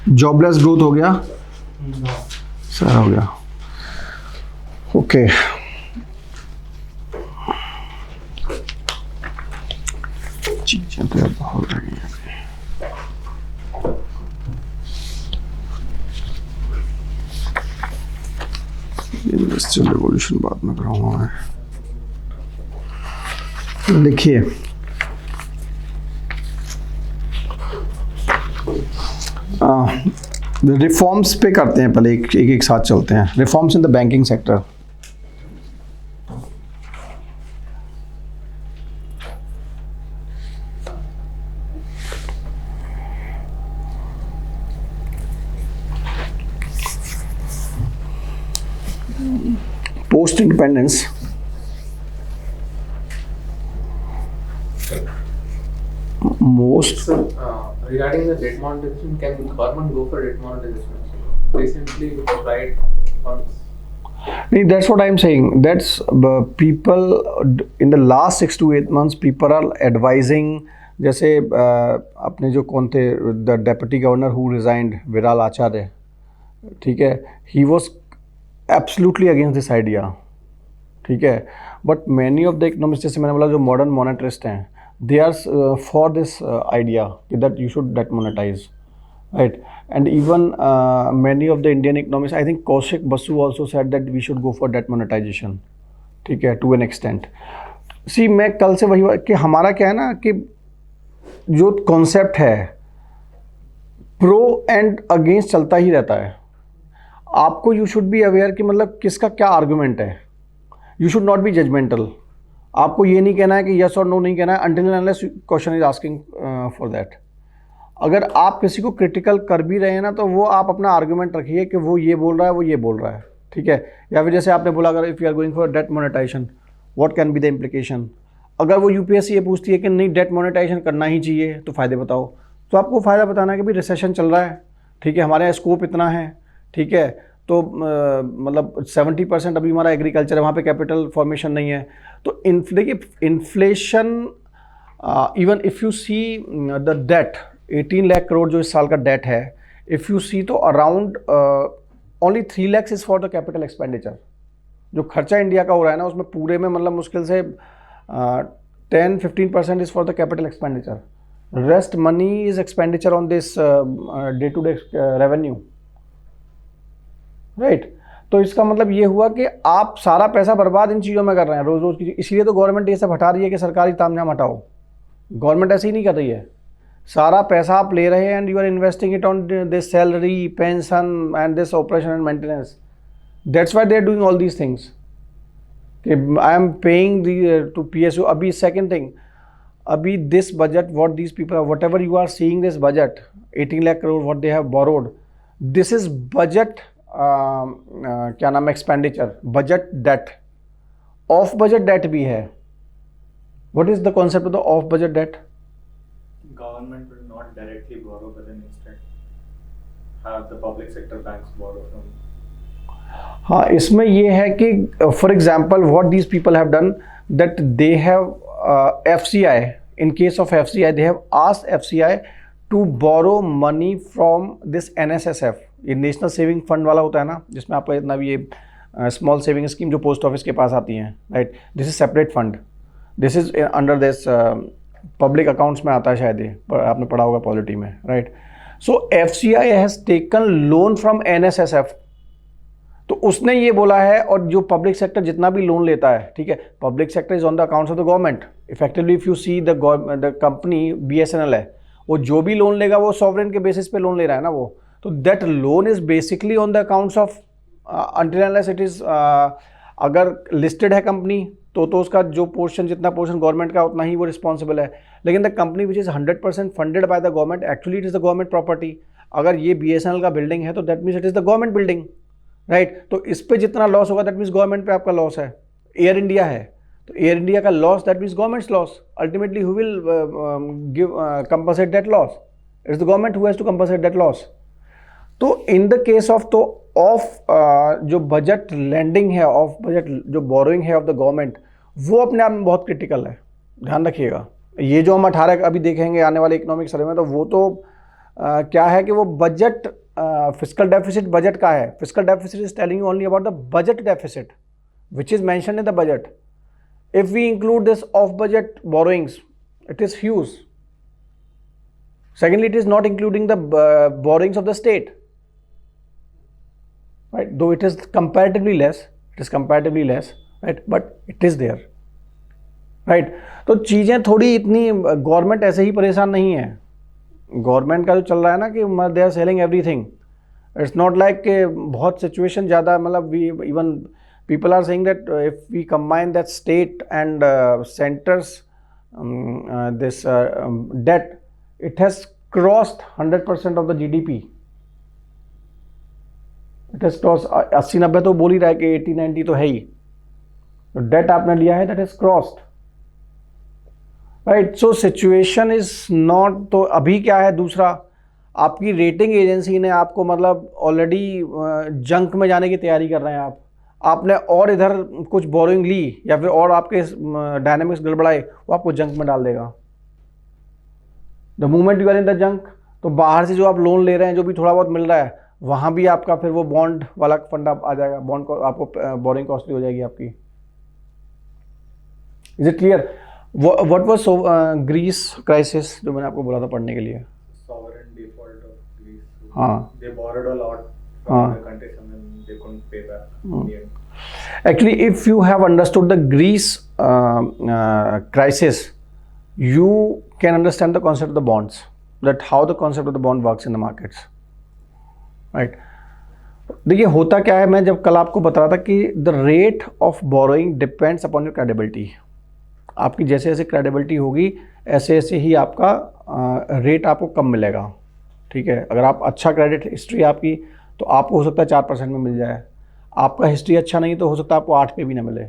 जॉबलेस ग्रोथ हो गया, सारा हो गया. ओके, चीजें तो बहुत रही हैं. इंडस्ट्रियल रिवॉल्यूशन बाद में कराऊंगा मैं. लिखिए, रिफॉर्म्स पे करते हैं, पहले एक साथ चलते हैं. Reforms in the banking sector. Post independence, most regarding the debt monetization, can the government go for debt monetization? Recently tried funds. That's what I'm saying. That's people in the last 6 to 8 months people are advising. जैसे अपने जो कौन थे, the deputy governor who resigned, Viral आचार्य, ठीक है, he was absolutely against this idea, ठीक है. But many of the economist, जैसे मैंने बोला जो मॉडर्न मॉनेटरिस्ट हैं, they are for this idea कि that you should debt monetize, right? And even many of the Indian economists, I think Kaushik Basu also said that we should go for debt monetization, ठीक है, to an extent. See, मैं कल से वही कि हमारा क्या है ना कि जो कॉन्सेप्ट है प्रो एंड अगेंस्ट चलता ही रहता है. आपको यू शुड बी अवेयर कि मतलब किसका क्या आर्गुमेंट है. You should not be judgemental. आपको ये नहीं कहना है कि यस और नो नहीं कहना है until unless question is asking for that. अगर आप किसी को क्रिटिकल कर भी रहे हैं ना तो वो आप अपना आर्गुमेंट रखिए कि वो ये बोल रहा है वो ये बोल रहा है, ठीक है. या फिर जैसे आपने बोला अगर if you are going for debt monetization what can be the implication. अगर वो यूपीएससी ये पूछती है कि नहीं डेट मोनेटाइजेशन करना ही चाहिए तो फ़ायदे बताओ, तो आपको फ़ायदा बताना है कि भाई रिसेशन चल रहा है, ठीक है, हमारे यहाँ स्कोप इतना है, ठीक है. तो मतलब 70% अभी हमारा एग्रीकल्चर है, वहाँ पे कैपिटल फॉर्मेशन नहीं है. तो देखिए inflation even if you see the debt 18 lakh crore जो इस साल का डेट है, इफ़ यू सी तो around only 3 lakh is for the capital expenditure. जो खर्चा इंडिया का हो रहा है ना उसमें पूरे में मतलब मुश्किल से 10-15% is for the capital expenditure. Rest money is expenditure on this day to day revenue, right. तो इसका मतलब ये हुआ कि आप सारा पैसा बर्बाद इन चीज़ों में कर रहे हैं रोज़ रोज़ की. इसीलिए तो गवर्नमेंट ये सब हटा रही है कि सरकारी तामझाम हटाओ. गवर्नमेंट ऐसे ही नहीं कर रही है. सारा पैसा आप ले रहे हैं and you are investing it on this salary, pension and this operation and maintenance. That's why they are doing all these things कि I am paying to PSU. अभी सेकेंड थिंग, अभी this budget what these people whatever you are seeing this budget 18 lakh crore what they have borrowed, this is budget क्या नाम है expenditure, budget debt. Of budget debt भी है. What is the concept of the off budget debt? Government will not directly borrow, but then instead have the public sector banks borrow from. हाँ, इसमें ये है कि for example what these people have done that they have FCI. In case of FCI they have asked FCI to borrow money from this NSSF. ये national saving fund वाला होता है ना, जिसमें आपका इतना भी ये स्मॉल सेविंग स्कीम जो पोस्ट ऑफिस के पास आती हैं, राइट. This is separate fund. This is under this public accounts में आता है शायद, ये आपने पढ़ा होगा पॉलिटी में, right. So FCI has taken loan from NSSF. तो उसने ये बोला है, और जो पब्लिक सेक्टर जितना भी लोन लेता है, ठीक है, public sector is on the accounts of the government. Effectively if you see the company BSNL है, वो जो भी लोन लेगा वो सॉवरेन के बेसिस पे लोन ले रहा है ना वो. तो that loan is basically on the accounts of until unless it is अगर लिस्टेड है कंपनी तो उसका जो पोर्शन जितना पोर्शन गवर्नमेंट का उतना ही वो रिस्पॉन्सिबल है. लेकिन the company which is 100% funded by the government actually it is the government property. अगर ये BSNL का बिल्डिंग है तो that means it is the government building, right. तो इस पे जितना लॉस होगा दैट मीन्स गवर्नमेंट पे आपका लॉस है. एयर इंडिया है तो एयर इंडिया का loss that means government's loss. Ultimately who will give compensate that loss? It's the government who has to compensate that loss. तो इन द केस ऑफ तो off जो budget lending है, ऑफ बजट जो borrowing है of the government, वो अपने आप में बहुत क्रिटिकल है. ध्यान रखिएगा. ये जो हम 18 अभी देखेंगे आने वाले इकोनॉमिक सर्वे में, तो वो तो क्या है कि वो बजट फिस्कल डेफिसिट बजट का है. Fiscal deficit is telling you only about the budget deficit which is mentioned in the budget. If we include this off budget borrowings it is huge. Secondly, it is not including the borrowings of the state, right? Though it is comparatively less, right? But it is there, right? तो चीज़ें थोड़ी इतनी government ऐसे ही परेशान नहीं है. Government का जो चल रहा है ना कि they are selling everything. It's not like कि बहुत सिचुएशन ज़्यादा मतलब we even people are saying that if we combine that state and centre's this debt, it has crossed 100% of the GDP. It has crossed 80-90 तो बोल ही रहा है कि 80-90 तो है ही. तो डेट आपने लिया है that is crossed, right. So situation is not. तो अभी क्या है, दूसरा आपकी रेटिंग एजेंसी ने आपको मतलब ऑलरेडी जंक में जाने की तैयारी कर रहे हैं. आपने और इधर कुछ बोरोइंग ली या फिर और आपके डायनेमिक्स गड़बड़ाए, वो आपको जंक में डाल देगा. The moment you are in the junk, तो बाहर से जो आप लोन ले रहे हैं, जो भी थोड़ा बहुत मिल रहा है, वहाँ भी आपका फिर वो बॉन्ड वाला फंड आ जाएगा. बॉन्ड को आपको बोरिंग कॉस्टली हो जाएगी आपकी. Is it clear? What was Greece crisis जो मैंने आपको बोला था पढ़ने के लिए? Sovereign default of Greece. हाँ They borrowed a lot from हाँ other countries and then they couldn't pay back in the end. Actually, if you have understood the Greece crisis, you can understand the concept of the bonds, that how the concept of the bond works in the markets, right? देखिए होता क्या है, मैं जब कल आपको बता रहा था कि the rate of borrowing depends upon your credibility. आपकी जैसे जैसे क्रेडिबिलिटी होगी ऐसे ऐसे ही आपका रेट आपको कम मिलेगा. ठीक है, अगर आप अच्छा क्रेडिट हिस्ट्री आपकी तो आपको हो सकता है 4% में मिल जाए. आपका हिस्ट्री अच्छा नहीं तो हो सकता है आपको 8 पे भी ना मिले.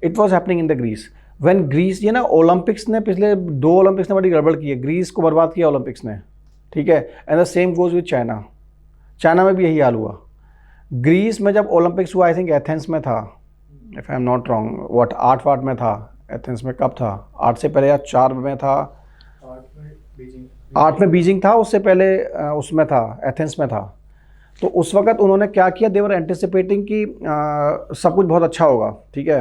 It was happening in the Greece. When Greece, ये ना ओलंपिक्स ने, पिछले 2 ओलंपिक्स ने बड़ी गड़बड़ की है, ग्रीस को बर्बाद किया ओलंपिक्स ने. ठीक है, and the same goes with China. China में भी यही हाल हुआ. ग्रीस में जब ओलंपिक्स हुआ, आई थिंक एथेंस में था, if I am not wrong, 8 में था. एथेंस में कब था? 8 से पहले या 4 में था? 8 में बीजिंग था, उससे पहले उसमें था, एथेंस में था. तो उस वक्त उन्होंने क्या किया, दे वर एंटिसिपेटिंग कि सब कुछ बहुत अच्छा होगा. ठीक है,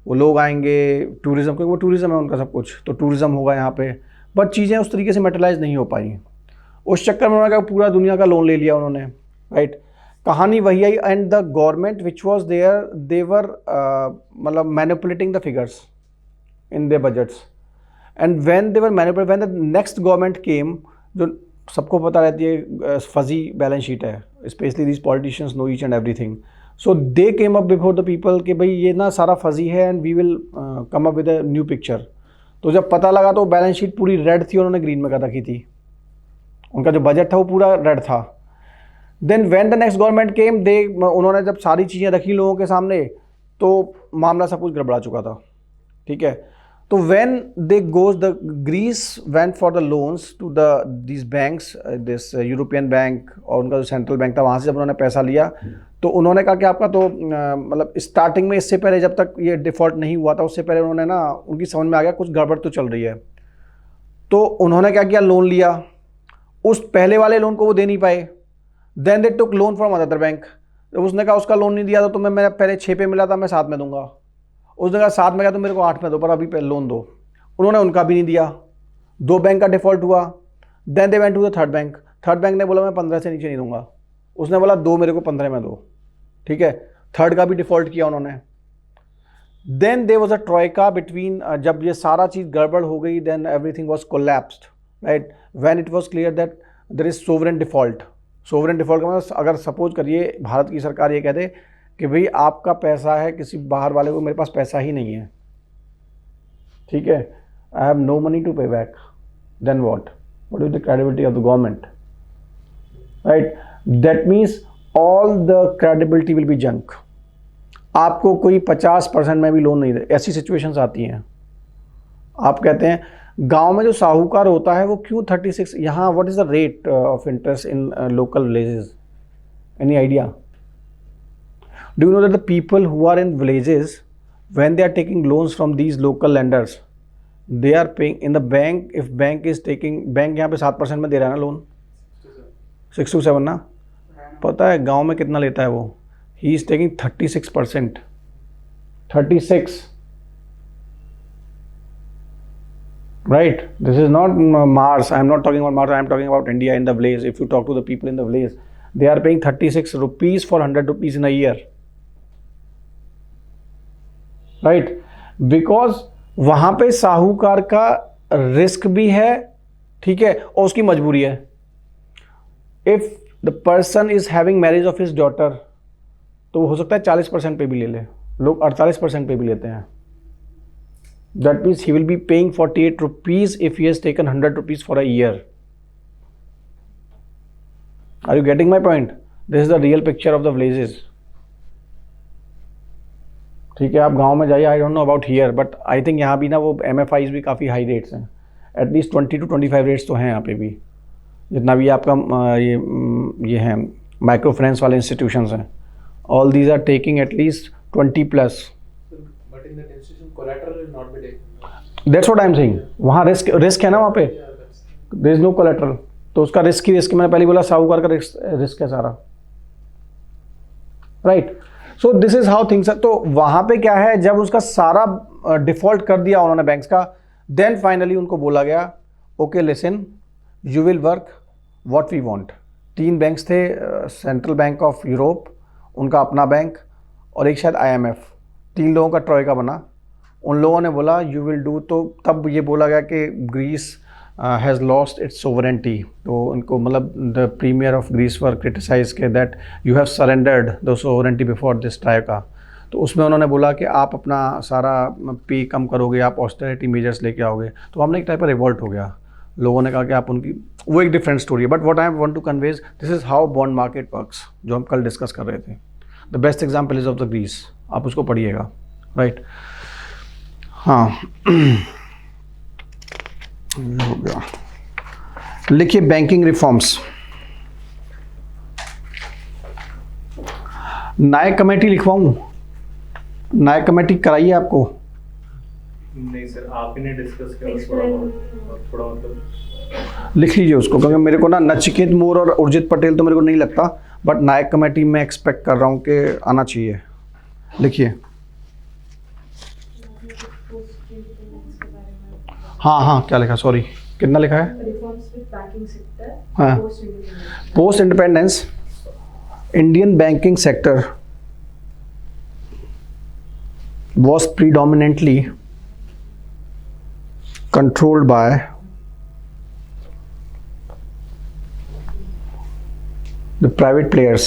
वो लोग आएंगे, टूरिज़्म, क्योंकि वो टूरिज़्म है उनका सब कुछ, तो टूरिज़्म होगा यहाँ पे. बट चीज़ें उस तरीके से मेटलाइज नहीं हो पाई. उस चक्कर में उन्होंने पूरा दुनिया का लोन ले लिया उन्होंने, राइट. कहानी वही आई. And the government which was there, they were मतलब manipulating the figures in their budgets. And when they were manipulate, when the next government came, जो सबको पता रहती है फजी बैलेंस शीट है, specially these politicians know each and everything. So they came up before the people कि भाई ये ना सारा फजी है and we will come up with a new picture. तो जब पता लगा तो बैलेंस शीट पूरी रेड थी, उन्होंने ग्रीन में कर रखी थी. उनका जो बजट था वो पूरा रेड था. Then when the next government came, उन्होंने जब सारी चीज़ें रखी लोगों के सामने तो मामला सब कुछ गड़बड़ा चुका था. ठीक है, तो when they goes, the Greece went for the loans to the this banks, this European bank और उनका जो सेंट्रल बैंक था, वहाँ से जब उन्होंने पैसा लिया तो उन्होंने कहा कि आपका तो मतलब स्टार्टिंग में, इससे पहले जब तक ये डिफ़ॉल्ट नहीं हुआ था, उससे पहले उन्होंने ना, उनकी समझ में आ गया कुछ गड़बड़ तो चल रही है. तो उन्होंने क्या किया, लोन लिया. उस पहले वाले लोन को वो दे नहीं पाए. Then they took loan from other bank. उसने कहा उसका लोन नहीं दिया तो तुम्हें, मैं पहले 6 पे मिला था, मैं 7 में दूंगा. उसने कहा 7 में गया तो मेरे को 8 में दो, पर अभी पहले लोन दो. उन्होंने उनका भी नहीं दिया. 2 बैंक का डिफ़ॉल्ट हुआ. Then they went to the third bank. Third bank ने बोला मैं 15 से नीचे नहीं दूंगा. उसने बोला दो मेरे को 15 में दो. ठीक है, थर्ड का भी डिफ़ॉल्ट किया उन्होंने. Then they was a troika between, जब ये सारा चीज़ गड़बड़ हो गई, then everything was collapsed, right. When it was clear that there is sovereign default. Sovereign default का मतलब, अगर सपोज करिए भारत की सरकार ये कह दे कि भाई आपका पैसा है किसी बाहर वाले को, मेरे पास पैसा ही नहीं है, ठीक है, I have no money to pay back, then what is the credibility of the government, right. That means all the credibility will be junk. आपको कोई 50% में भी लोन नहीं दे. ऐसी सिचुएशंस आती हैं. आप कहते हैं गांव में जो साहूकार होता है वो क्यों 36, यहाँ what is the rate of interest in local villages? Any idea? Do you know that the people who are in villages, when they are taking loans from these local lenders, they are paying in the bank. If bank is taking, bank यहाँ पे 7% में दे रहा है ना loan, 6 to 7 ना. पता है गांव में कितना लेता है वो? He is taking 36%. 36, right? This is not Mars. I am not talking about Mars. I am talking about India in the village. If you talk to the people in the village, they are paying 36 rupees for 100 rupees in a year, right? Because वहाँ पे साहूकार का risk भी है, ठीक है, और उसकी मजबूरी है. If the person is having marriage of his daughter, तो हो सकता है 40% पे भी ले ले. लोग 48% पे भी लेते हैं. That means he will be paying 48 rupees if he has taken 100 rupees for a year. Are you getting my point? This is the real picture of the villages. ठीक है, आप गांव में जाइए. I don't know about here, but I think यहाँ भी ना वो MFIs भी काफ़ी हाई रेट्स हैं. At least 20 to 25 रेट्स तो हैं यहाँ पे भी. जितना भी आपका ये हैं माइक्रो फाइनेंस वाले इंस्टीट्यूशंस हैं, all these are taking at least 20 plus. But in that institution, collateral will not be taken. That's what I'm saying. वहाँ रिस्क है ना वहाँ पे. There is no collateral. तो उसका रिस्क ही रिस्क. मैंने पहले बोला साहूकार का रिस्क है सारा, right. So this is how things. तो वहाँ पे क्या है, जब उसका सारा डिफॉल्ट कर दिया उन्होंने बैंक्स का, देन फाइनली उनको बोला गया okay listen, you will work what we want. 3 banks थे, सेंट्रल बैंक ऑफ यूरोप, उनका अपना बैंक, और एक शायद IMF, 3 लोगों का ट्रॉयका बना। उन लोगों ने बोला यू विल डू, तो तब ये बोला गया कि Greece has lost its sovereignty. तो उनको मतलब the premier of Greece were criticise के that you have surrendered the sovereignty before this troika. तो उसमें उन्होंने बोला कि आप अपना सारा पे कम करोगे, आप ऑस्टेरिटी मेजर्स लेके आओगे। तो हमने एक टाइप का रिवॉल्ट हो गया, लोगों ने कहा कि आप उनकी, वो एक डिफरेंट स्टोरी है। But what I want to convey, this is how bond market works, जो हम कल डिस्कस कर रहे थे। The best example is of the Greece, आप उसको पढ़िएगा, राइट। हाँ ये हो गया। लिखिए बैंकिंग रिफॉर्म्स। नायक कमेटी लिखवाऊं? नायक कमेटी कराइए आपको? नहीं सर, आप ही ने डिस्कस किया, थोड़ा मतलब लिख लीजिए उसको, क्योंकि मेरे को ना नचिकेत मोर और उर्जित पटेल तो मेरे को नहीं लगता, बट नायक कमेटी मैं एक्सपेक्ट कर रहा हूँ कि आना चाहिए। लिखिए। हाँ क्या लिखा, सॉरी, कितना लिखा है? हाँ, post independence Indian banking sector was predominantly controlled by the private players.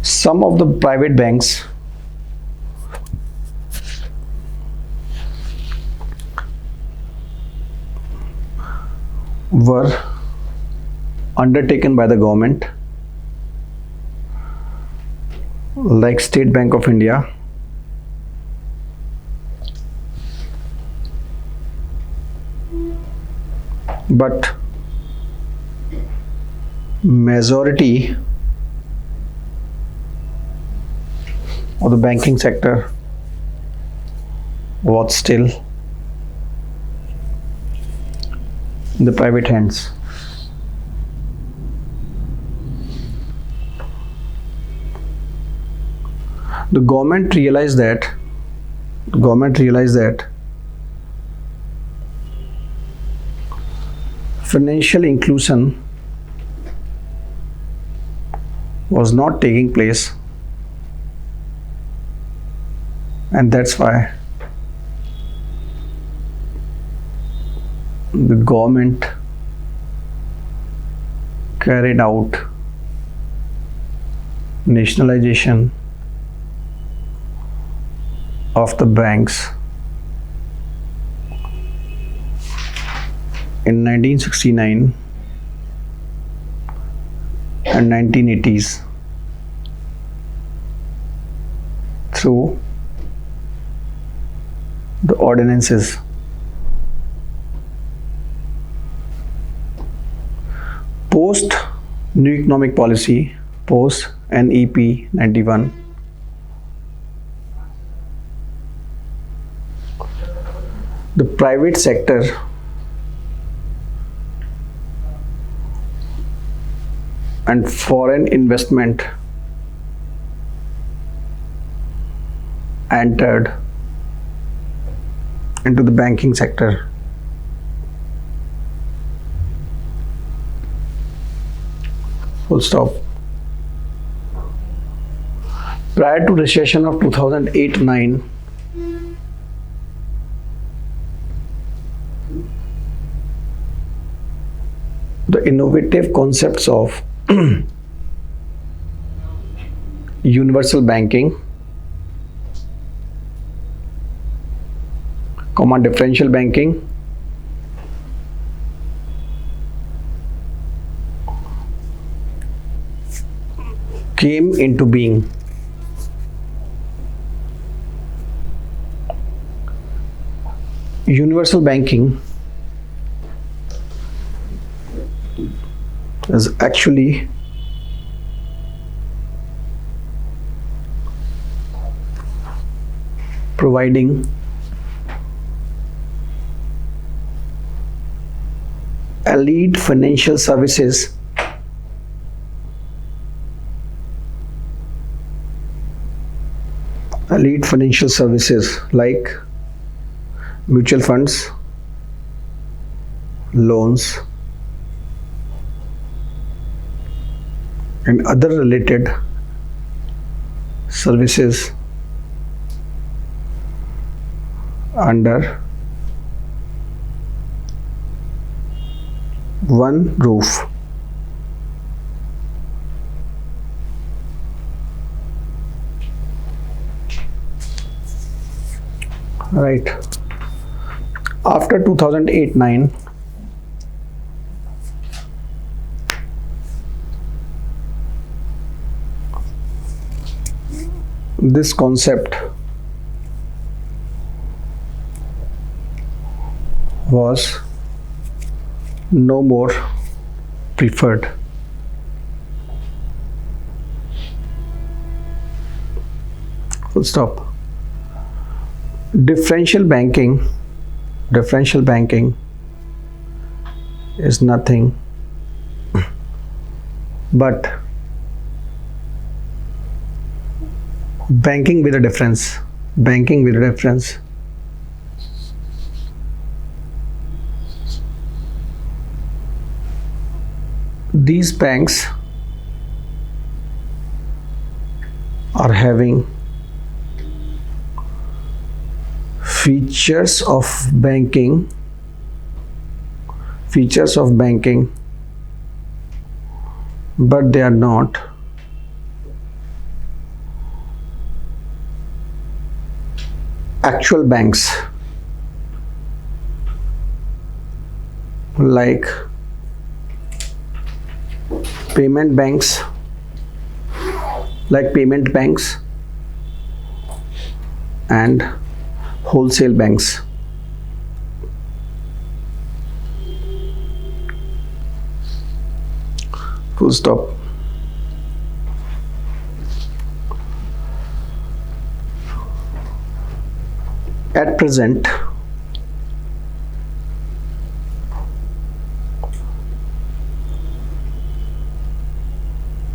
Some of the private banks were undertaken by the government, like State Bank of India, but majority of the banking sector was still in the private hands. The government realized that financial inclusion was not taking place, and that's why the government carried out nationalization of the banks in 1969 and 1980s through the ordinances. Post New Economic Policy, post NEP 91, the private sector and foreign investment entered into the banking sector. Full stop. Prior to recession of 2008-9, the innovative concepts of universal banking, differential banking, came into being. Universal banking is actually providing elite financial services elite financial services like mutual funds, loans, and other related services under one roof. Right. After 2008-9, this concept was no more preferred. Full stop. Differential banking is nothing but banking with a difference. These banks are having features of banking but they are not actual banks, like payment banks and wholesale banks. Full stop. At present,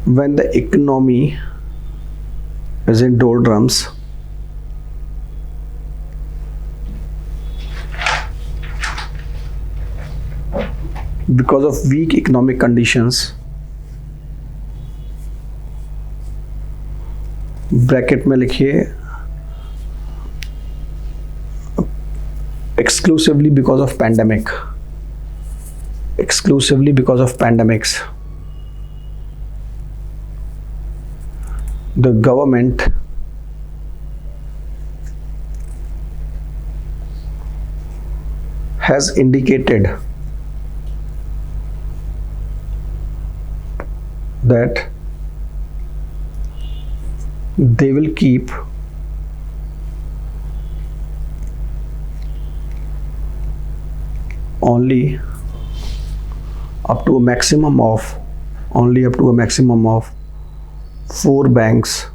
when the economy is in doldrums, because of weak economic conditions, bracket में लिखिए exclusively because of pandemics, the government has indicated that they will keep only up to a maximum of 4 banks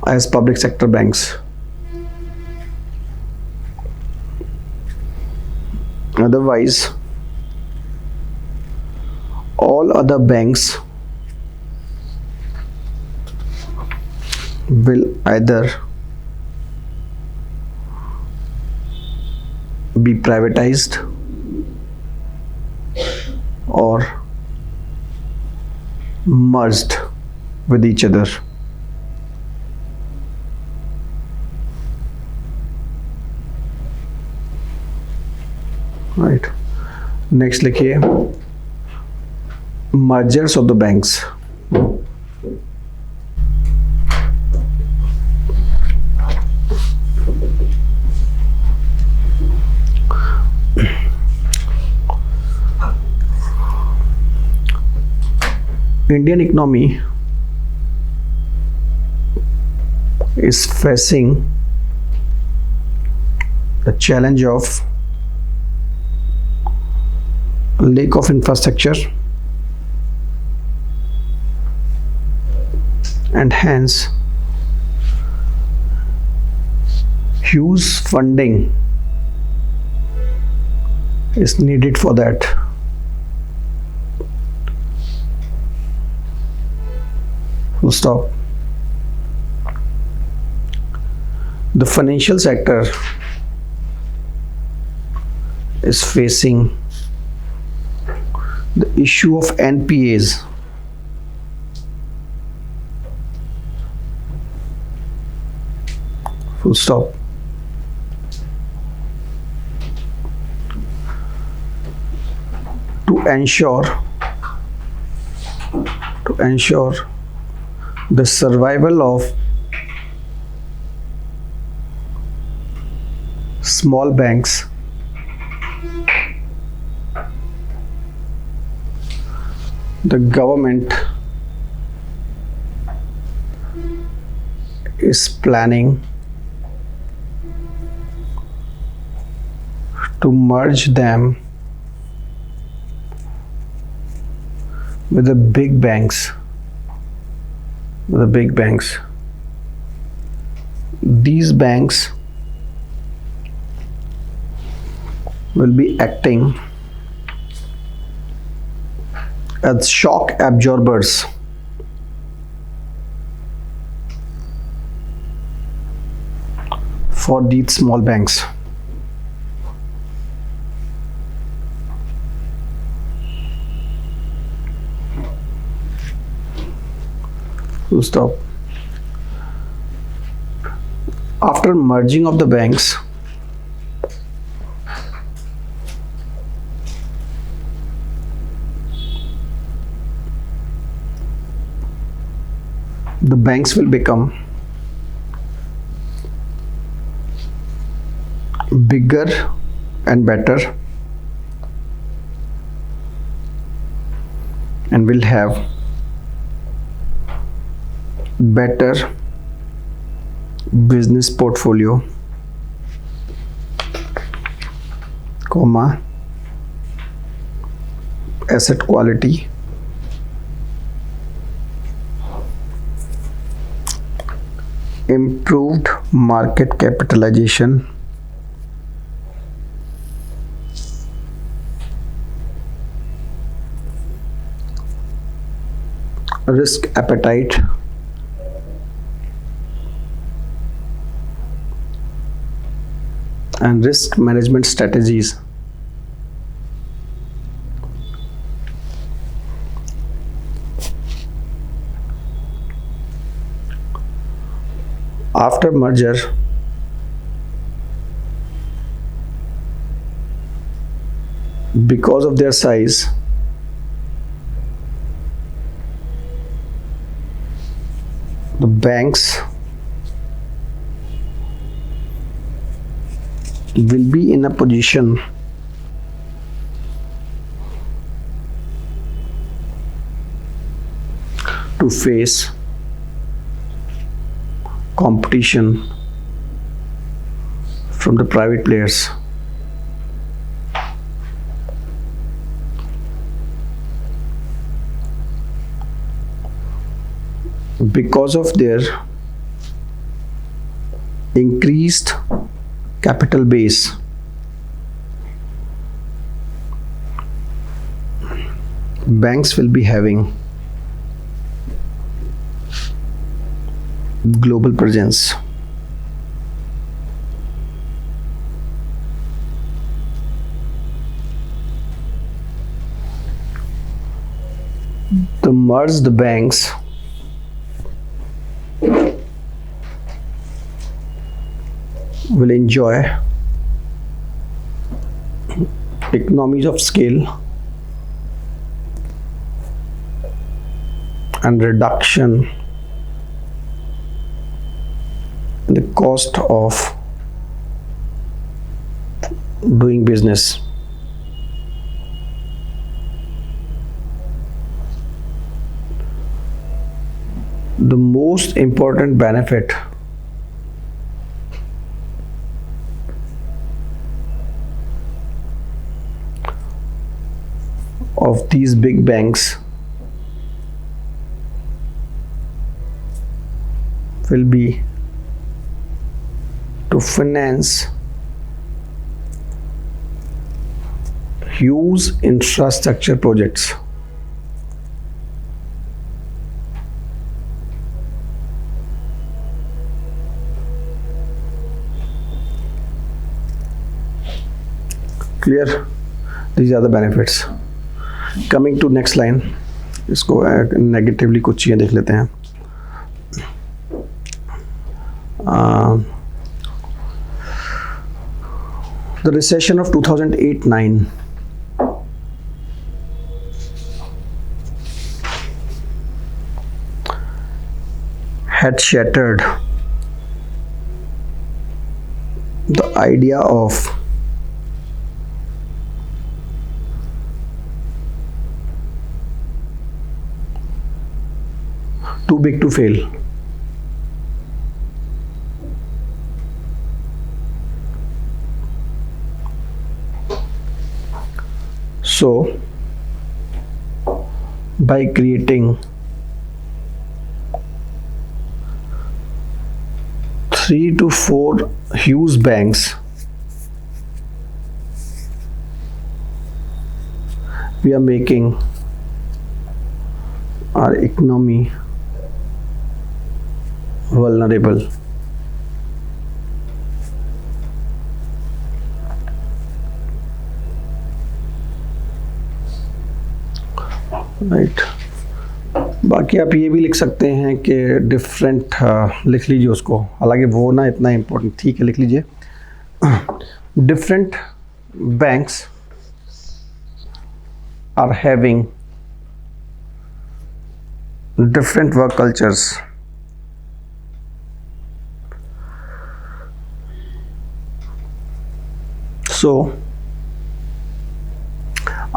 as public sector banks. Otherwise, all other banks will either be privatized or merged with each other. Right. Next लिखिए mergers of the banks. Indian economy is facing the challenge of lack of infrastructure and hence huge funding is needed for that. Full stop. The financial sector is facing the issue of NPAs. Full stop. To ensure the survival of small banks, the government is planning to merge them with the big banks. These banks will be acting as shock absorbers for these small banks. Full stop. After merging of the banks, the banks will become bigger and better and will have better business portfolio, asset quality, improved market capitalization, risk appetite, and risk management strategies. After merger, because of their size, the banks will be in a position to face competition from the private players. Because of their increased capital base, banks will be having global presence. The merged banks will enjoy economies of scale and reduction in the cost of doing business. The most important benefit of these big banks will be to finance huge infrastructure projects. Clear? These are the benefits. Coming to next line. इसको negatively कुछ चीज़ें देख लेते हैं. The recession of 2008-9 had shattered the idea of too big to fail. So, by creating 3 to 4 huge banks, we are making our economy vulnerable. Right. बाकी आप ये भी लिख सकते हैं कि डिफरेंट लिख लीजिए उसको, हालांकि वो ना इतना इम्पोर्टेंट, ठीक है लिख लीजिए. Different banks are having different work cultures. So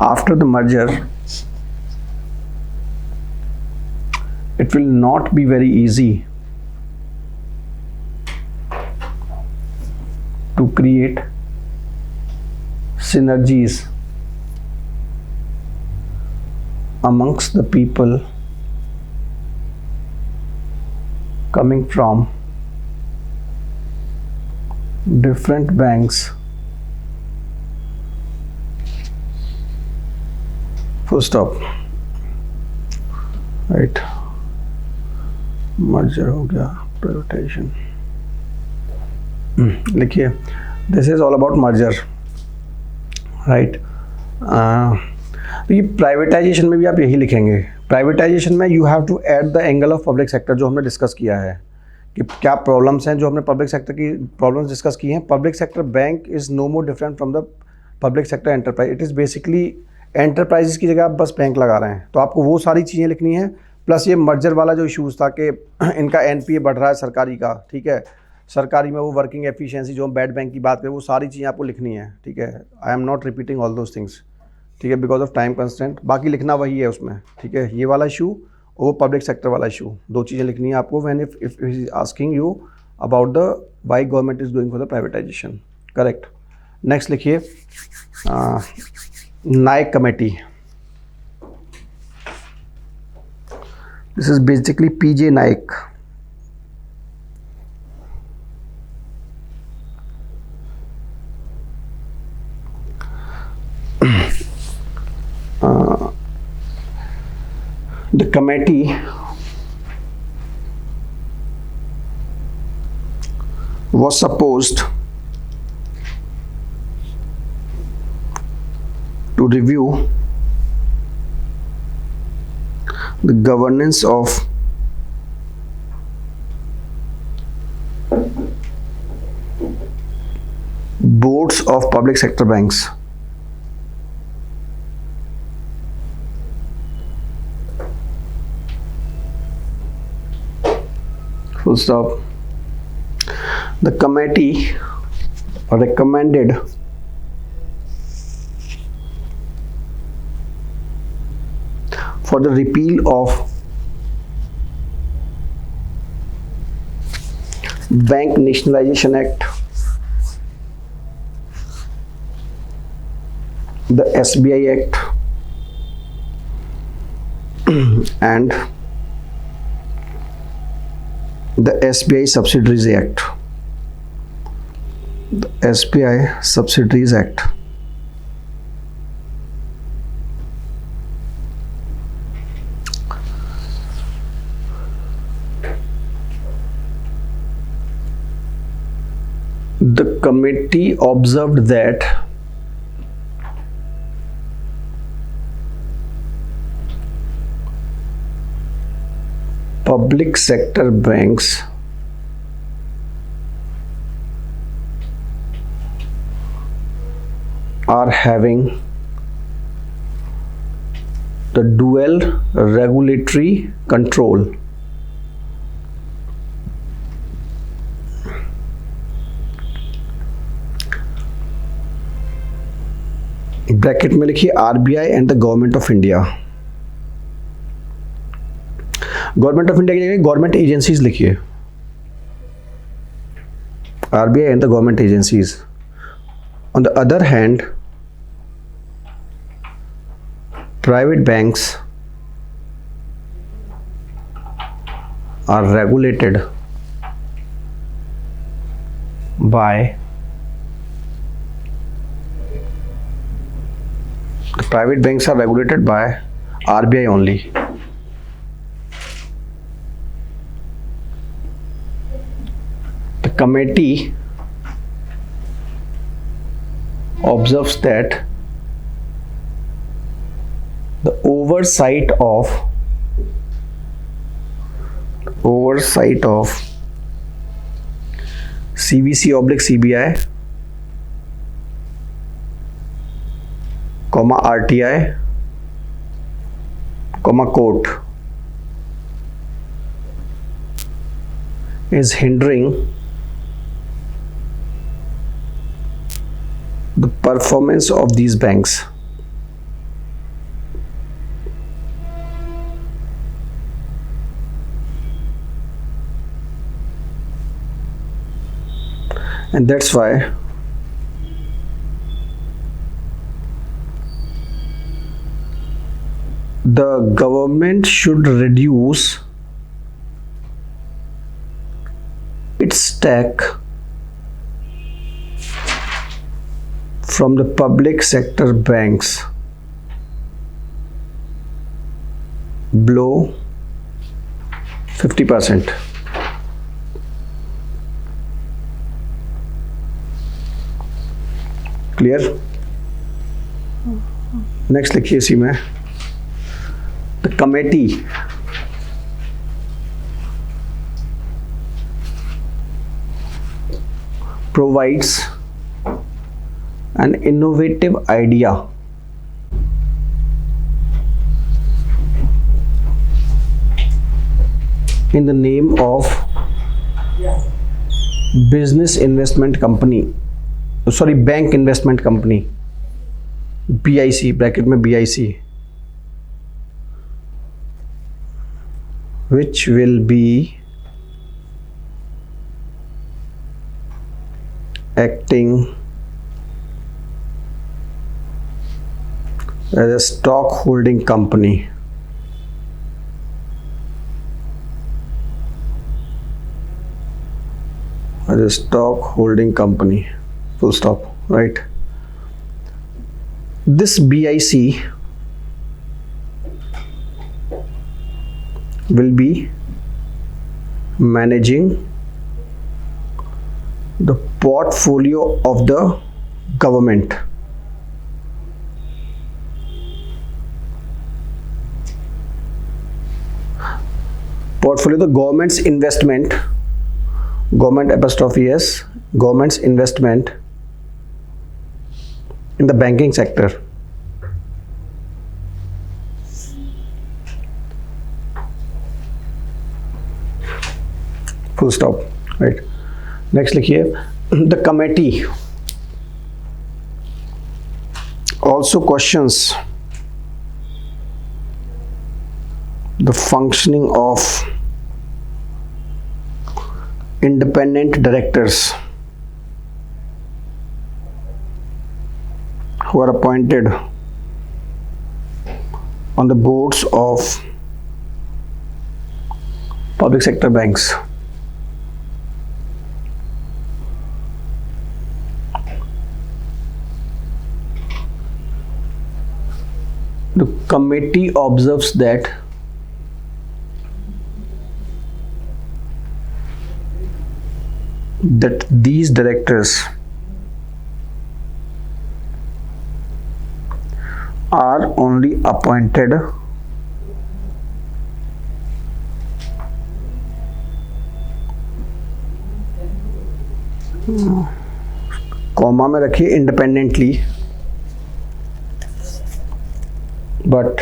after the merger, it will not be very easy to create synergies amongst the people coming from different banks. Full stop. Right. Merger हो गया, privatisation. लिखिए, this is all about merger. Right. तो ये privatisation में भी आप यही लिखेंगे. प्राइवेटाइजेशन में you have to add the angle of public sector, जो हमने डिस्कस किया है कि क्या प्रॉब्लम्स हैं, जो हमने पब्लिक सेक्टर की प्रॉब्लम्स डिस्कस की हैं. Public sector bank is no more different from the public sector enterprise. It is basically enterprises की जगह आप बस बैंक लगा रहे हैं, तो आपको वो सारी चीज़ें लिखनी है. प्लस ये मर्जर वाला जो इशूज़ था कि इनका एनपीए बढ़ रहा है सरकारी का, ठीक है, सरकारी में वो वर्किंग एफिशिएंसी जो हम बैड बैंक की बात करें, वो सारी चीज़ें आपको लिखनी है. ठीक है, I am not repeating all those things. ठीक है, बिकॉज ऑफ टाइम कंस्टेंट. बाकी लिखना वही है उसमें. ठीक है, ये वाला इशू और वो पब्लिक सेक्टर वाला इशू, दो चीज़ें लिखनी है आपको. When if is asking you about the why government is going for the privatisation. Correct. Next लिखिए, नायक committee. This is basically PJ Naik. The committee was supposed to review the governance of boards of public sector banks. Full stop. The committee recommended for the repeal of Bank Nationalization Act, the SBI Act, and the SBI Subsidiaries Act. The SBI Subsidiaries Act. The committee observed that public sector banks are having the dual regulatory control. Bracket में लिखिए RBI and the government of India. Government of India की जगह government agencies लिखिए. RBI and the government agencies. On the other hand, private banks are regulated by RBI only. The committee observes that the oversight of CBC oblique CBI, RTI, court is hindering the performance of these banks. And that's why the government should reduce its stake from the public sector banks below 50%. Clear. Next लिखिए इसी में, the committee provides an innovative idea in the name of business investment company, sorry bank investment company, BIC, bracket में BIC, which will be acting as a stock holding company. As a stock holding company. Full stop. Right. This BIC will be managing the portfolio of the government. Portfolio, the government's investment, government apostrophe S, government's investment in the banking sector. Full stop. Right. Next लिखिए, the committee also questions the functioning of independent directors who are appointed on the boards of public sector banks. The committee observes that these directors are only appointed comma में रखिए independently, but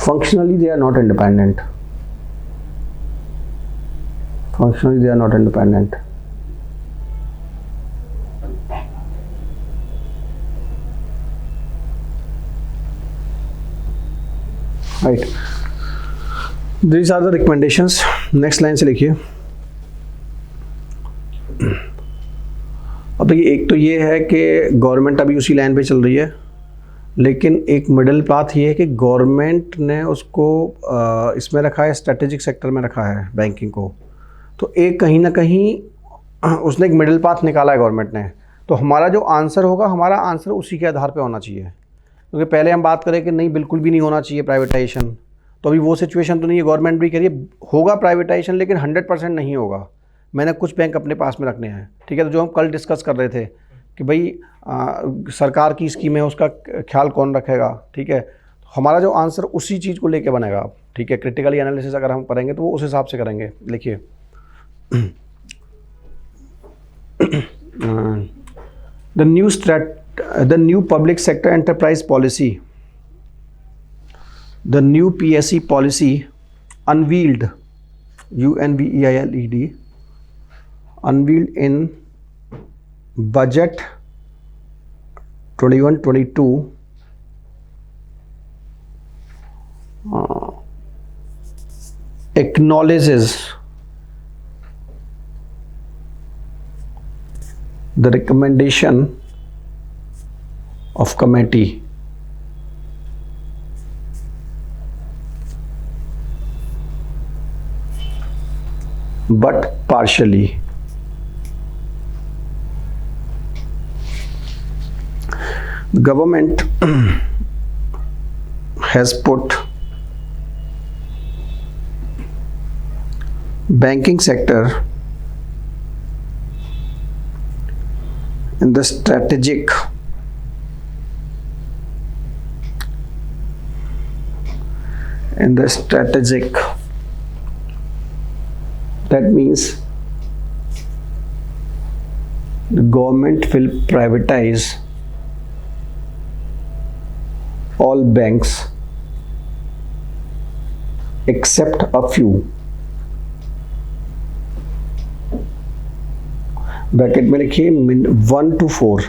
functionally they are not independent. Functionally they are not independent. Right. These are the recommendations. Next line से लिखिए. अब देखिए, एक तो ये है कि गवर्नमेंट अभी उसी लाइन पे चल रही है, लेकिन एक मिडिल पाथ ये है कि गवर्नमेंट ने उसको इसमें रखा है, स्ट्रेटेजिक सेक्टर में रखा है बैंकिंग को। तो एक कहीं ना कहीं उसने एक मिडिल पाथ निकाला है गवर्नमेंट ने। तो हमारा जो आंसर होगा, हमारा आंसर उसी के आधार पे होना चाहिए, क्योंकि पहले हम बात करें कि नहीं बिल्कुल भी नहीं होना चाहिए प्राइवेटाइजेशन, तो अभी वो सिचुएशन तो नहीं है। गवर्नमेंट भी कह रही है होगा प्राइवेटाइजेशन, लेकिन 100% नहीं होगा, मैंने कुछ बैंक अपने पास में रखने हैं। ठीक है, तो जो हम कल डिस्कस कर रहे थे कि भाई सरकार की स्कीम है, उसका ख्याल कौन रखेगा। ठीक है, हमारा जो आंसर उसी चीज़ को लेके बनेगा। ठीक है, क्रिटिकली एनालिसिस अगर हम करेंगे तो वो उस हिसाब से करेंगे। लिखिए, the new public sector enterprise policy, the new PSE policy unveiled, UNVEILED, unveiled in budget 21-22 acknowledges the recommendation of committee but partially. The government has put banking sector in the strategic that means the government will privatize all banks except a few. Bracket में लिखिए 1 to 4,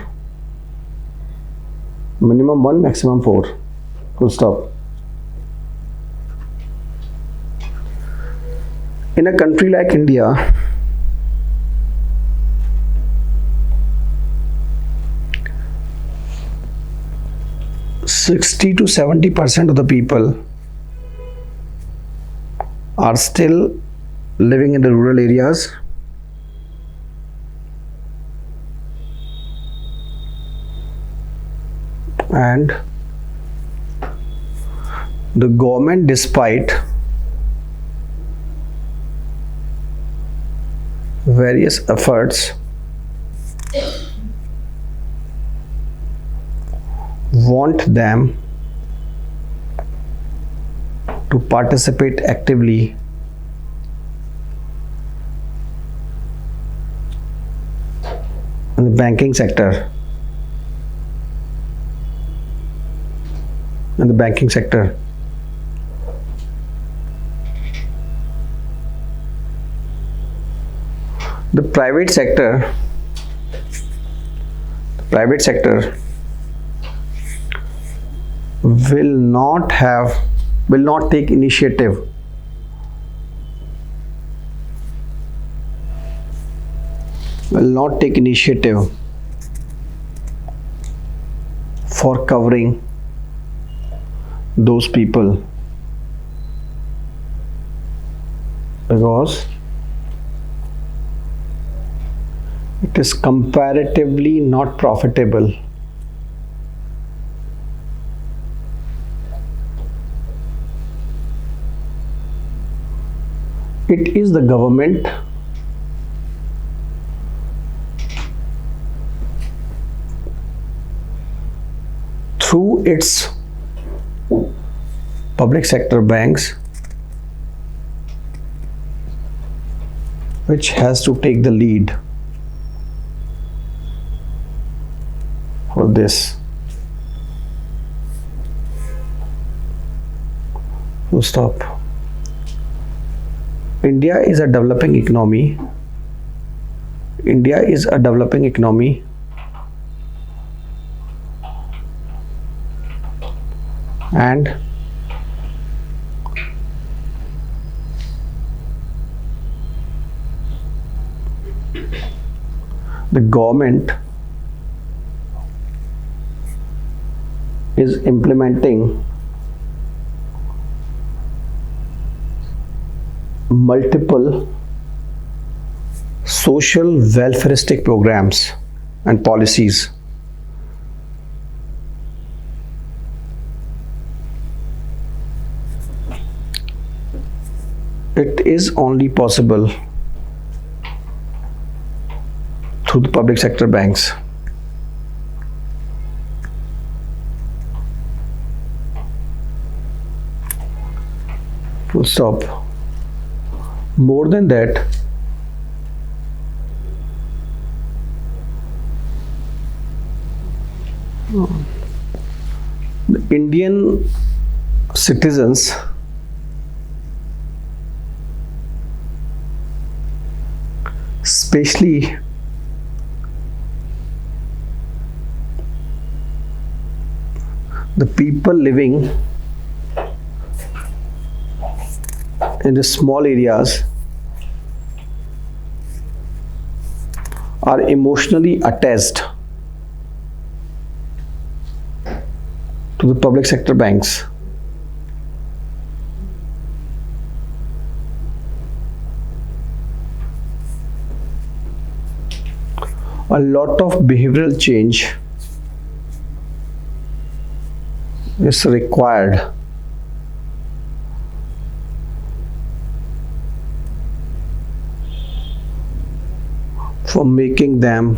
minimum 1, maximum 4, full stop. In a country like India, (60 to 70% of the people are still living in the rural areas, and the government, despite various efforts, want them to participate actively in the banking sector. The private sector will not take initiative for covering those people, because it is comparatively not profitable. It is the government through its public sector banks which has to take the lead for this. Full stop. India is a developing economy. India is a developing economy. And the government is implementing multiple social welfaristic programs and policies. It is only possible through the public sector banks. Full stop. More than that, the Indian citizens especially the people living in the small areas are emotionally attached to the public sector banks. A lot of behavioral change is required for making them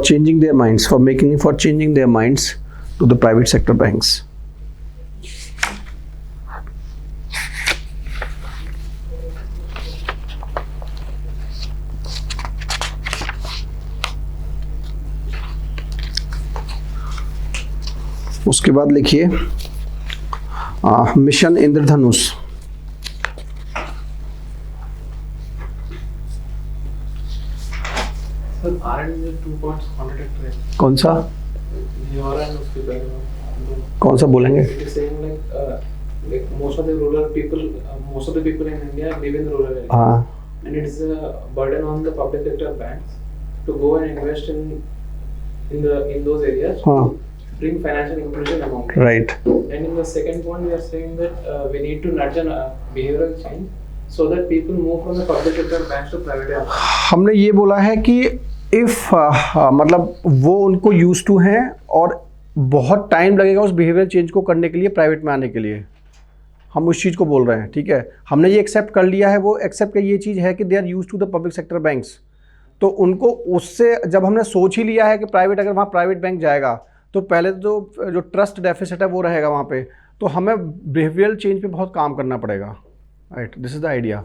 changing their minds to the private sector banks. उसके बाद लिखिए mission Indradhanush. Sir, aren't there 2 points contradictory? कौन सा Your and उसके पहले कौन सा बोलेंगे? It is saying like most of the rural people, most of the people in India live in rural areas. हाँ And it is a burden on the public sector banks to go and invest in those areas हाँ to bring financial inclusion among them. right. And in the second point, we are saying that we need to nurture behavioral change so that people move from the public sector banks to private banks. हमने ये बोला है कि if मतलब वो उनको use to हैं और बहुत टाइम लगेगा उस बिहेवियर चेंज को करने के लिए प्राइवेट में आने के लिए, हम उस चीज़ को बोल रहे हैं. ठीक है, हमने ये एक्सेप्ट कर लिया है. वो एक्सेप्ट का ये चीज़ है कि they are use to the public sector banks. तो उनको उससे जब हमने सोच ही लिया है कि प्राइवेट, अगर वहाँ प्राइवेट बैंक जाएगा तो पहले तो जो ट्रस्ट डेफिसिट है वो रहेगा वहाँ पे, तो हमें बिहेवियरल चेंज पे बहुत काम करना पड़ेगा. Right, this is the idea.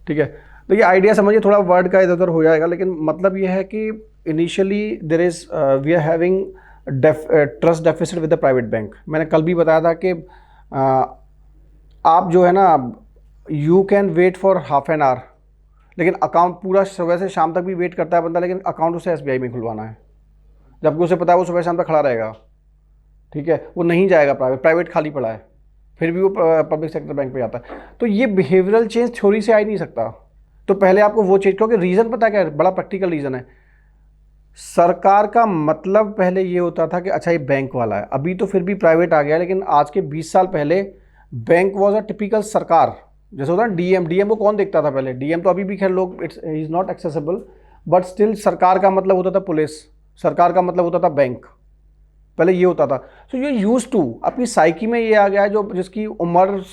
ठीक है, तो ये आइडिया समझिए, थोड़ा वर्ड का इधर उधर हो जाएगा, लेकिन मतलब ये है कि initially there is we are having trust deficit with the private bank. मैंने कल भी बताया था कि आप जो है ना, you can wait for half an hour, लेकिन अकाउंट पूरा सुबह से शाम तक भी वेट करता है बंदा, लेकिन अकाउंट उसे एसबीआई में खुलवाना है, जबकि उसे पता है वो सुबह शाम तक खड़ा रहेगा. ठीक है, वो नहीं जाएगा प्राइवेट खाली पड़ा है, फिर भी वो पब्लिक सेक्टर बैंक पे जाता है. तो ये बिहेवियरल चेंज थ्योरी से आ ही नहीं सकता. तो पहले आपको वो चीज़, क्योंकि रीज़न पता क्या है, बड़ा प्रैक्टिकल रीज़न है. सरकार का मतलब पहले ये होता था कि अच्छा ये बैंक वाला है, अभी तो फिर भी प्राइवेट आ गया, लेकिन आज के 20 साल पहले बैंक वॉज अ टिपिकल सरकार. जैसे होता है डीएम को कौन देखता था पहले? डीएम तो अभी भी खैर लोग, it's is not accessible, but still सरकार का मतलब होता था पुलिस, सरकार का मतलब होता था बैंक, पहले ये होता था. तो ये यूज टू अपनी साइकी में ये आ गया है, जो जिसकी उम्र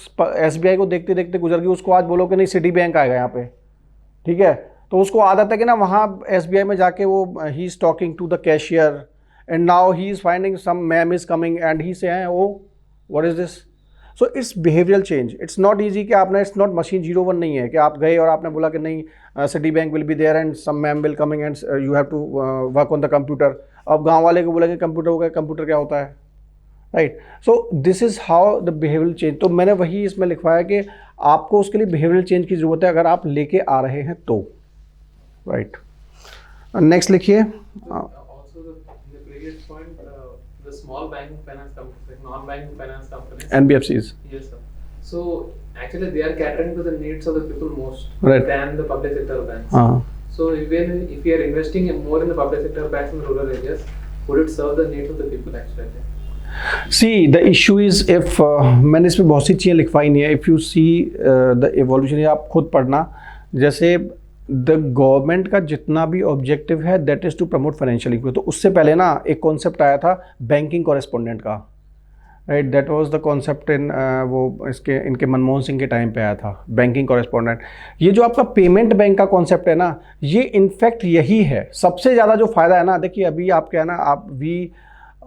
एसबीआई को देखते देखते गुजर गई, उसको आज बोलो कि नहीं सिटी बैंक आएगा यहाँ पे. ठीक है, तो उसको आदत है कि ना वहाँ एसबीआई में जाके वो he is talking to the cashier and now he is finding some ma'am is coming and he say oh what is this. So it's behavioural change, it's not easy कि आपने, इट्स नॉट मशीन 01 नहीं है कि आप गए और आपने बोला कि नहीं Citibank will be there and some ma'am will coming and you have to work on the computer. अब गांव वाले को बोलेंगे कंप्यूटर होगा, कंप्यूटर क्या होता है, right. So this is how the behavioural change. तो मैंने वही इसमें लिखवाया कि आपको उसके लिए बिहेवियरल चेंज की ज़रूरत है अगर आप लेके आ रहे हैं तो, राइट। नेक्स्ट लिखिए। Also, in the previous point, the small banking finance companies, like non-banking finance companies. NBFCs. Yes, sir. So actually, they are catering to the needs of the people most, Right. than the public sector banks. हाँ, So even if you are investing more in the public sector banks in rural areas, would it serve the needs of the people actually? See the issue is if मैंने इसमें बहुत सी चीज़ें लिखवाई नहीं है। If you see the evolution, आप खुद पढ़ना, जैसे द गवर्नमेंट का जितना भी ऑब्जेक्टिव है that is to promote financial inclusion. तो उससे पहले ना एक कॉन्सेप्ट आया था बैंकिंग कॉरेस्पोंडेंट का, right. That was the concept in वो इसके इनके मनमोहन सिंह के टाइम पे आया था, बैंकिंग कॉरेस्पोंडेंट। ये जो आपका पेमेंट बैंक का कॉन्सेप्ट है ना, ये इनफैक्ट यही है सबसे ज़्यादा जो फ़ायदा है ना। देखिए अभी आप क्या है ना, आप we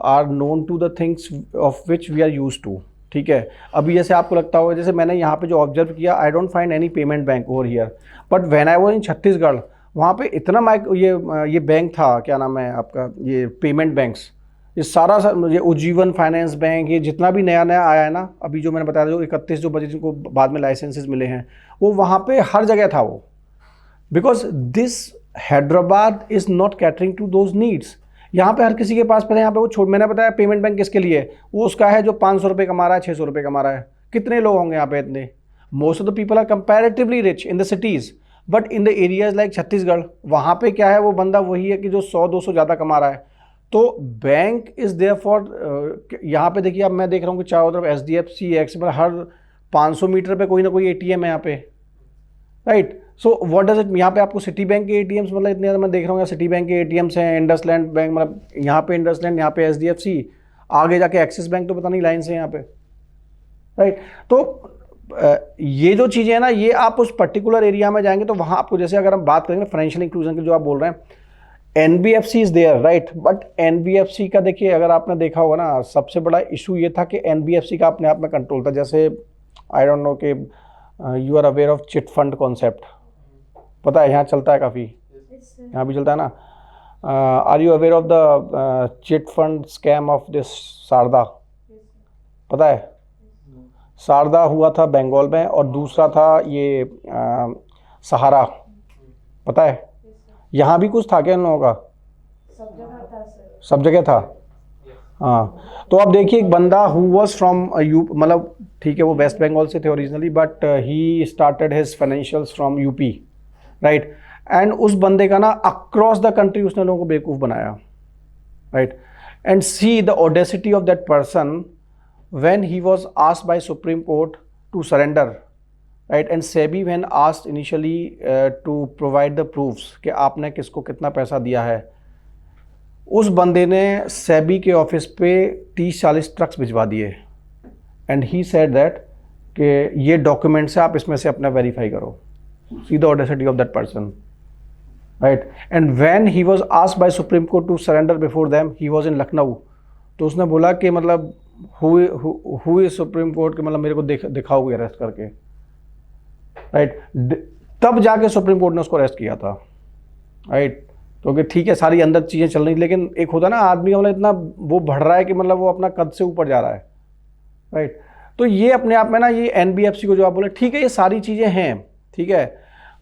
are known to the things of which we are use to, ठीक है। अभी जैसे आपको लगता होगा, जैसे मैंने यहाँ पे जो ऑब्जर्व किया, I don't find any payment bank over here, but when I was in Chhattisgarh, वहाँ पे इतना ये बैंक था, क्या नाम है आपका, ये पेमेंट बैंक्स, ये सारा ये उज्जीवन फाइनेंस बैंक, ये जितना भी नया नया आया है ना, अभी जो मैंने बताया जो 31 जो बजे जिनको बाद में लाइसेंसेस मिले हैं, वो वहाँ पे हर जगह था वो। Because this Hyderabad is not catering to those needs. यहाँ पे हर किसी के पास, पहले यहाँ पे वो मैंने बताया पेमेंट बैंक किसके लिए, वो उसका है जो 500 रुपये कमा रहा है, 600 रुपये कमा रहा है। कितने लोग होंगे यहाँ पे इतने? Most of the people are comparatively rich in the cities, but in the areas like Chhattisgarh, वहाँ पे क्या है, वो बंदा वही है कि जो 100-200 ज़्यादा कमा रहा है। तो बैंक इज़ देयर फॉर, यहाँ पे देखिए अब मैं देख रहा हूँ कि चारों तरफ SDFC, एक्सिस, हर 500 मीटर पे कोई ना कोई ATM है यहाँ पे, right. So what does it, यहाँ पे आपको सिटी बैंक के ATMs मतलब इतने ज़्यादा मैं देख रहा हूँ, यहाँ सिटी बैंक के ATMs हैं, इंडसलैंड बैंक, मतलब यहाँ पे इंडसलैंड, यहाँ पे SDFC, आगे जाके एक्सिस बैंक, तो पता नहीं लाइन से यहाँ पे, राइट। तो ये जो चीज़ें हैं ना, ये आप उस पर्टिकुलर एरिया में जाएंगे तो वहाँ आपको, जैसे अगर हम बात करेंगे फाइनेंशियल इंक्लूजन की जो आप बोल रहे हैं, NBFC is there, right. But NBFC का देखिए, अगर आपने देखा होगा ना, सबसे बड़ा इशू ये था कि NBFC का अपने आप में कंट्रोल था। जैसे आई डोंट नो कि you are aware of chit fund concept, पता है यहाँ चलता है काफ़ी, यहाँ भी चलता है ना। Are you aware of the chit fund scam of this Sharda, पता है? शारदा हुआ था बंगाल में, और दूसरा था ये सहारा, पता है? यहाँ भी कुछ था क्या इन लोगों का? सब जगह था। हाँ, तो अब देखिए एक बंदा हु वाज फ्रॉम मतलब ठीक है वो वेस्ट बंगाल से थे originally, but he started his financials from UP, right. And उस बंदे का ना अक्रॉस द कंट्री उसने लोगों को बेवकूफ़ बनाया, right. And C the audacity of that person when he was asked by Supreme Court to surrender, right, and SEBI when asked initially to provide the proofs कि आपने किसको कितना पैसा दिया है, उस बंदे ने SEBI के ऑफिस पे 30-40 ट्रक्स भिजवा दिए, एंड ही सेड दैट कि ये डॉक्यूमेंट्स है, आप इसमें से अपना वेरीफाई करो। See the audacity of that person, right. And when he was asked by supreme court to surrender before them, he was in Lucknow, तो उसने बोला कि मतलब हु इज सुप्रीम कोर्ट के, मतलब मेरे को दिखाओगे अरेस्ट करके, राइट। तब जाके सुप्रीम कोर्ट ने उसको अरेस्ट किया था, राइट। क्योंकि ठीक है सारी अंदर चीज़ें चल रही, लेकिन एक होता है ना आदमी का मतलब इतना वो बढ़ रहा है कि मतलब वो अपना कद से ऊपर जा रहा है, राइट। तो ये अपने आप में ना, ये NBFC को जो आप बोले, ठीक है ये सारी चीज़ें हैं, ठीक है,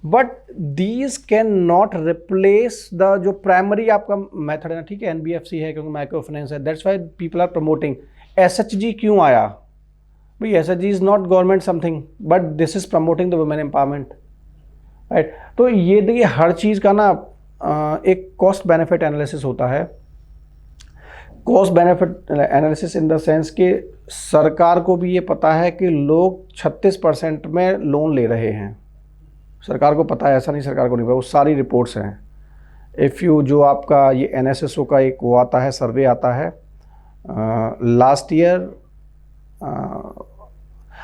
but these can not replace the जो प्राइमरी आपका मेथड है ना, ठीक है NBFC है क्योंकि माइक्रो फाइनेंस है, that's why people are promoting. SHG क्यों आया भाई? SHG is not government something, but this is promoting the women empowerment, right. तो ये देखिए हर चीज़ का ना एक कॉस्ट बेनिफिट एनालिसिस होता है। Cost benefit analysis in the sense कि सरकार को भी ये पता है कि लोग 36% में लोन ले रहे हैं, सरकार को पता है, ऐसा नहीं सरकार को नहीं पता, वो सारी रिपोर्ट्स हैं। इफ़ यू जो आपका ये NSSO का एक वो आता है, सर्वे आता है लास्ट ईयर,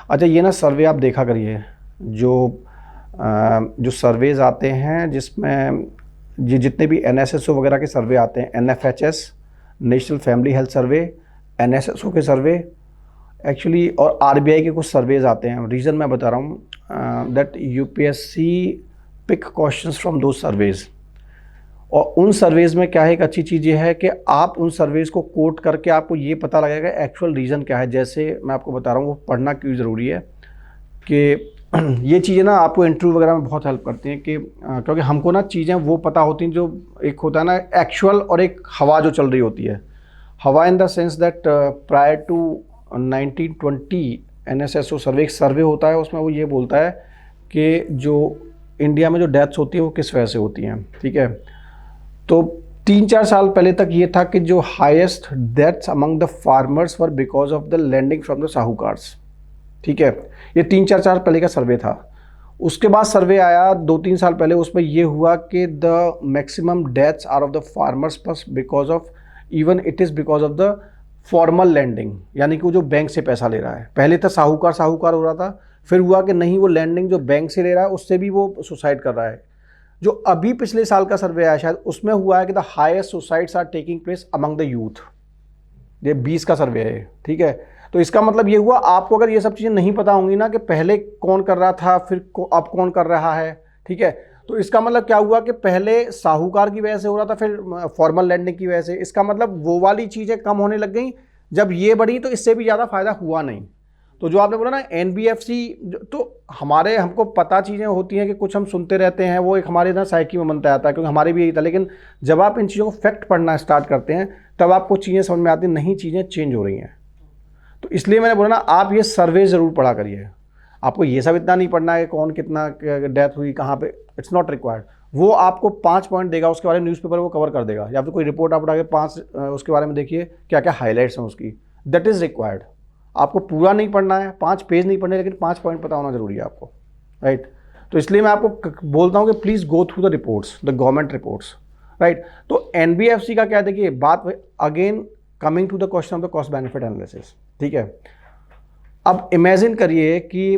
अच्छा ये ना सर्वे आप देखा करिए, जो सर्वेज आते हैं जिसमें जितने भी NSSO वगैरह के सर्वे आते हैं, NFHS national family health survey, NSSO के सर्वे, एक्चुअली, और आरबीआई के कुछ सर्वेज आते हैं, रीज़न मैं बता रहा हूँ, that UPSC pick questions from दो सर्वेज। और उन सर्वेज में क्या है, एक अच्छी चीज़ ये है कि आप उन सर्वेज को कोट करके आपको ये पता लगेगा एक्चुअल रीज़न क्या है। जैसे मैं आपको बता रहा हूँ वो पढ़ना क्यों ज़रूरी है कि ये चीज़ें ना आपको इंटरव्यू वगैरह में बहुत हेल्प करती हैं कि क्योंकि हमको ना चीज़ें वो पता होती हैं जो एक होता है ना एक्चुअल, और एक हवा जो चल रही होती है। हवा in the sense that prior to 1920 NSSO survey, एक सर्वे होता है, उसमें वो ये बोलता है कि जो इंडिया में जो डेथ्स होती हैं वो किस वजह से होती हैं, ठीक है। तो 3-4 साल पहले तक ये था कि जो highest deaths among the farmers were because of the landing from the sahukars, ठीक है। ये 3-4 साल पहले का सर्वे था। उसके बाद सर्वे आया 2-3 साल पहले, उसमें ये हुआ कि the maximum deaths are of the farmers बस because of, even it is because of the formal landing, यानी कि वो जो बैंक से पैसा ले रहा है। पहले था साहूकार हो रहा था, फिर हुआ कि नहीं, वो लैंडिंग जो बैंक से ले रहा है उससे भी वो सुसाइड कर रहा है। जो अभी पिछले साल का सर्वे आया शायद, उसमें हुआ है कि the highest suicides are taking place among the youth. ये 20 का सर्वे है, ठीक है। तो इसका मतलब ये हुआ, आपको अगर ये सब चीज़ें नहीं पता होंगी ना कि पहले कौन कर रहा था, फिर अब कौन कर रहा है, ठीक है, तो इसका मतलब क्या हुआ कि पहले साहूकार की वजह से हो रहा था, फिर फॉर्मल लैंडिंग की वजह से। इसका मतलब वो वाली चीज़ें कम होने लग गई। जब ये बढ़ी तो इससे भी ज़्यादा फायदा हुआ नहीं। तो जो आपने बोला ना NBFC, तो हमको पता चीज़ें होती हैं कि कुछ हम सुनते रहते हैं, वो एक हमारे ना साइकी में बनता आता है, क्योंकि हमारे भी यही था। लेकिन जब आप इन चीज़ों को फैक्ट पढ़ना स्टार्ट करते हैं तब आपको चीज़ें समझ में आती हैं, नहीं चीज़ें चेंज हो रही हैं। तो इसलिए मैंने बोला ना, आप ये सर्वे ज़रूर पढ़ा करिए। आपको ये सब इतना नहीं पढ़ना है कौन कितना डेथ हुई कहाँ पे, इट्स नॉट रिक्वायर्ड। वो आपको 5 पॉइंट देगा, उसके बारे में न्यूज़पेपर वो कवर कर देगा, या फिर कोई रिपोर्ट आप उठा के 5 उसके बारे में देखिए क्या क्या हाईलाइट्स हैं उसकी, दैट इज़ रिक्वायर्ड। आपको पूरा नहीं पढ़ना है, 5 पेज नहीं पढ़ने, लेकिन 5 पॉइंट पता होना जरूरी है आपको, राइट। तो इसलिए मैं आपको बोलता हूँ कि please go through the reports, the government reports, right. तो NBFC का क्या, देखिए बात again coming to the question of the cost benefit analysis, ठीक है। अब इमेजिन करिए कि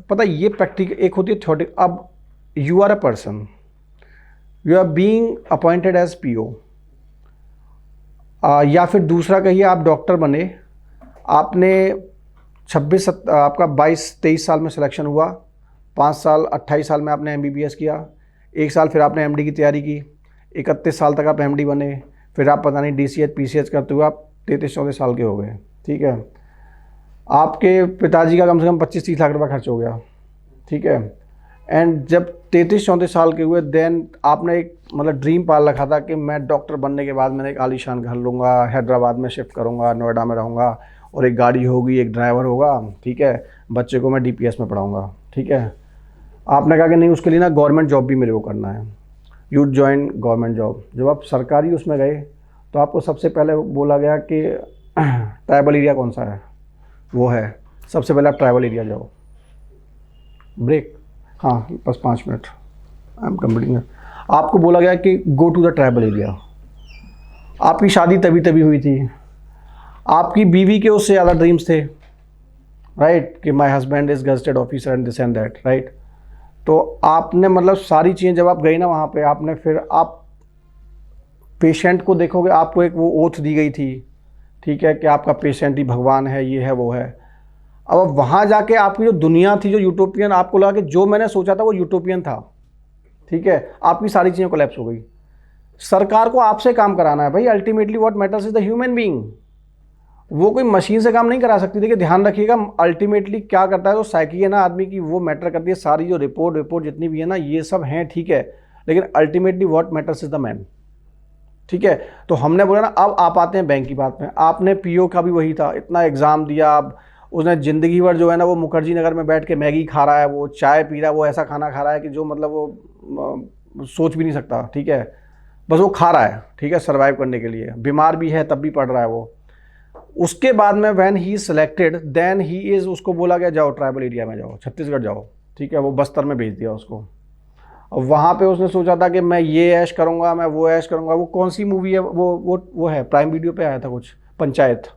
पता ये प्रैक्टिकल, एक होती है थ्योरेटिक। अब you are a person, you are being appointed as PO, या फिर दूसरा कहिए आप डॉक्टर बने, आपने 26 आपका 22-23 साल में सिलेक्शन हुआ, 5 साल 28 साल में आपने MBBS किया, 1 साल फिर आपने MD की तैयारी की, 31 साल तक आप MD बने, फिर आप पता नहीं DCH PCH करते हुए आप 33-34 साल के हो गए, ठीक है। आपके पिताजी का कम से कम 25-30 लाख रुपये खर्च हो गया, ठीक है। एंड जब 33-34 साल के हुए, देन आपने एक मतलब ड्रीम पाल रखा था कि मैं डॉक्टर बनने के बाद मैंने एक आलीशान घर लूँगा, हैदराबाद में शिफ्ट करूँगा, नोएडा में रहूँगा, और एक गाड़ी होगी, एक ड्राइवर होगा, ठीक है, बच्चे को मैं DPS में पढ़ाऊँगा, ठीक है। आपने कहा कि नहीं, उसके लिए ना गवर्नमेंट जॉब भी मेरे को करना है, यू जॉइन गवर्नमेंट जॉब। जब आप सरकारी उसमें गए तो आपको सबसे पहले बोला गया कि ट्राइबल एरिया कौन सा है, वो है, सबसे पहले आप ट्राइबल एरिया जाओ। ब्रेक, हाँ बस 5 मिनट, आई एम कंप्लीटिंग। आपको बोला गया कि go to the tribal area. आपकी शादी तभी हुई थी, आपकी बीवी के उससे ज़्यादा ड्रीम्स थे, राइट, कि my husband is gazetted officer and this and that, right. तो आपने मतलब सारी चीज़ें जब आप गई ना वहाँ पे, आपने फिर आप पेशेंट को देखोगे, आपको एक वो ओथ दी गई थी, ठीक है, कि आपका पेशेंट ही भगवान है, ये है वो है। अब वहाँ जाके आपकी जो दुनिया थी, जो यूटोपियन, आपको लगा कि जो मैंने सोचा था वो यूटोपियन था, ठीक है, आपकी सारी चीज़ें कोलैप्स हो गई। सरकार को आपसे काम कराना है भाई, ultimately what matters is the human being. वो कोई मशीन से काम नहीं करा सकती। देखिए ध्यान रखिएगा, अल्टीमेटली क्या करता है, तो साइकी है ना आदमी की, वो मैटर करती है। सारी जो रिपोर्ट जितनी भी है ना, ये सब हैं, ठीक है, लेकिन ultimately what matters is the man, ठीक है। तो हमने बोला ना, अब आप आते हैं बैंक की बात में। आपने PO का भी वही था, इतना एग्जाम दिया, उसने ज़िंदगी भर जो है ना, वो मुखर्जी नगर में बैठ के मैगी खा रहा है, वो चाय पी रहा है, वो ऐसा खाना खा रहा है कि जो मतलब वो सोच भी नहीं सकता, ठीक है, बस वो खा रहा है, ठीक है, सर्वाइव करने के लिए। बीमार भी है तब भी पढ़ रहा है वो। उसके बाद में when he selected, then he is, उसको बोला गया जाओ ट्राइबल एरिया में जाओ, छत्तीसगढ़ जाओ, ठीक है, वो बस्तर में भेज दिया उसको। और वहाँ पे उसने सोचा था कि मैं ये ऐश करूँगा, मैं वो ऐश करूँगा। वो कौन सी मूवी है, वो है, प्राइम वीडियो पे आया था कुछ, पंचायत,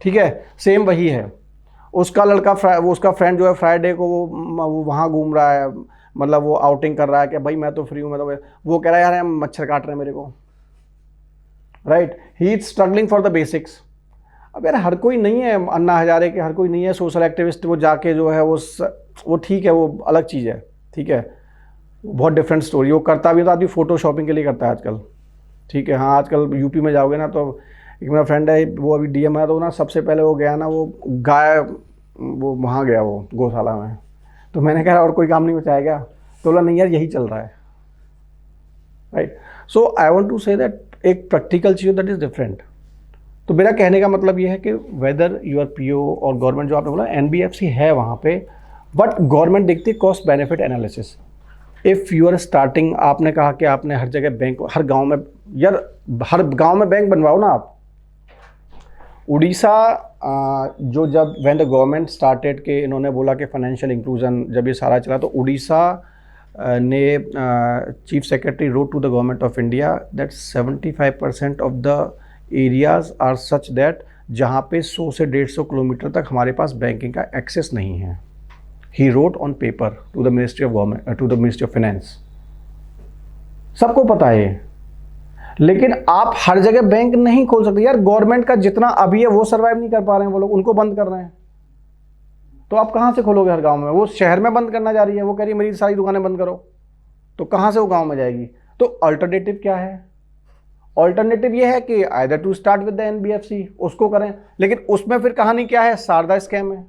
ठीक है, सेम वही है। उसका लड़का वो उसका फ्रेंड जो है, फ्राइडे को वो वहाँ घूम रहा है, मतलब वो आउटिंग कर रहा है कि भाई मैं तो फ्री हूँ, मैं तो, वो कह रहा है यार मच्छर काट रहे हैं मेरे को, right. He is struggling for the basics. अब यार हर कोई नहीं है अन्ना हजारे के, हर कोई नहीं है सोशल एक्टिविस्ट, वो जाके जो है वो ठीक है, वो अलग चीज़ है, ठीक है, बहुत डिफरेंट स्टोरी। वो करता भी तो आदमी फ़ोटो शॉपिंग के लिए करता है आजकल, ठीक है। हाँ, आजकल यूपी में जाओगे ना तो एक मेरा फ्रेंड है, वो अभी डीएम है, तो ना सबसे पहले वो गया ना, वो गाय, वो वहाँ गया वो गौशाला में। तो मैंने कहा और कोई काम नहीं बचाया क्या? तो बोला नहीं यार यही चल रहा है, right. So I want to say that एक प्रैक्टिकल चीज़ दैट इज़ डिफरेंट। तो मेरा कहने का मतलब ये है कि वेदर यूर पीओ और गवर्नमेंट, जो आपने बोला एनबीएफसी है वहाँ पे, बट गवर्नमेंट देखती है cost benefit analysis. If you are starting, आपने कहा कि आपने हर जगह बैंक, हर गांव में, यार हर गांव में बैंक बनवाओ ना आप। उड़ीसा जो जब व्हेन द गवर्नमेंट स्टार्टेड के इन्होंने बोला कि फाइनेंशियल इंक्लूजन, जब ये सारा चला तो उड़ीसा ने chief secretary wrote to the government of India that 75% of the areas are such that जहाँ पे 100 से 150 किलोमीटर तक हमारे पास बैंकिंग का एक्सेस नहीं है। He wrote on paper to the ministry of government, to the ministry of finance. सबको पता है, लेकिन आप हर जगह बैंक नहीं खोल सकते यार। गवर्नमेंट का जितना अभी है वो सर्वाइव नहीं कर पा रहे हैं वो लोग, उनको बंद कर रहे हैं। तो आप कहाँ से खोलोगे हर गांव में? वो शहर में बंद करना जा रही है, वो कह रही है मेरी सारी दुकानें बंद करो, तो कहाँ से वो गांव में जाएगी? तो अल्टरनेटिव क्या है? अल्टरनेटिव ये है कि either to start with the NBFC, उसको करें। लेकिन उसमें फिर कहानी क्या है? शारदा स्कैम है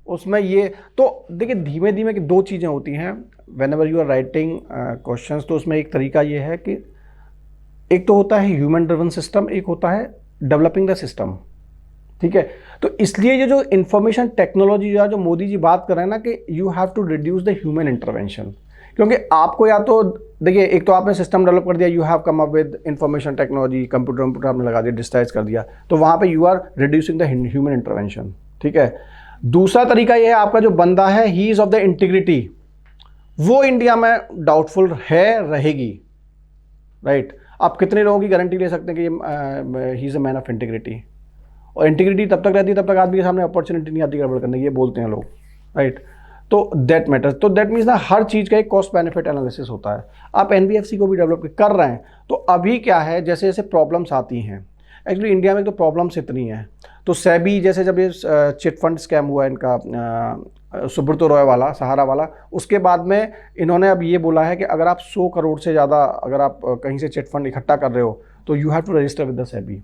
उसमें। ये तो देखिए धीमे धीमे की दो चीज़ें होती हैं whenever you are writing questions. तो उसमें एक तरीका ये है कि एक तो होता है ह्यूमन ड्रिवन सिस्टम, एक होता है डेवलपिंग द सिस्टम, ठीक है। तो इसलिए ये जो इंफॉर्मेशन टेक्नोलॉजी जो मोदी जी बात कर रहे हैं ना कि you have to reduce the human intervention, क्योंकि आपको या तो देखिए एक तो आपने सिस्टम डेवलप कर दिया, you have come up with information technology, computer आपने लगा दिया, डिजिटाइज कर दिया, तो वहाँ पे you are reducing the human intervention, ठीक है। दूसरा तरीका ये है, आपका जो बंदा है he is of the integrity, वो इंडिया में डाउटफुल है, रहेगी, राइट। आप कितने लोगों की गारंटी ले सकते हैं कि he is a man of integrity? और इंटीग्रिटी तब तक रहती है तब तक आदमी के सामने अपॉर्चुनिटी नहीं आती गड़बड़ करने की, ये बोलते हैं लोग, राइट। तो दैट मैटर्स। तो दैट मीन्स ना हर चीज़ का एक कॉस्ट बेनिफिट एनालिसिस होता है। आप एनबीएफसी को भी डेवलप कर रहे हैं, तो अभी क्या है, जैसे जैसे प्रॉब्लम्स आती हैं, एक्चुअली इंडिया में तो प्रॉब्लम्स इतनी हैं, तो सेबी जैसे जब ये चिट फंड स्कैम हुआ इनका सुब्रत रॉय वाला, सहारा वाला, उसके बाद में इन्होंने अब ये बोला है कि अगर आप 100 करोड़ से ज़्यादा अगर आप कहीं से चिट फंड इकट्ठा कर रहे हो तो you have to register with the SEBI.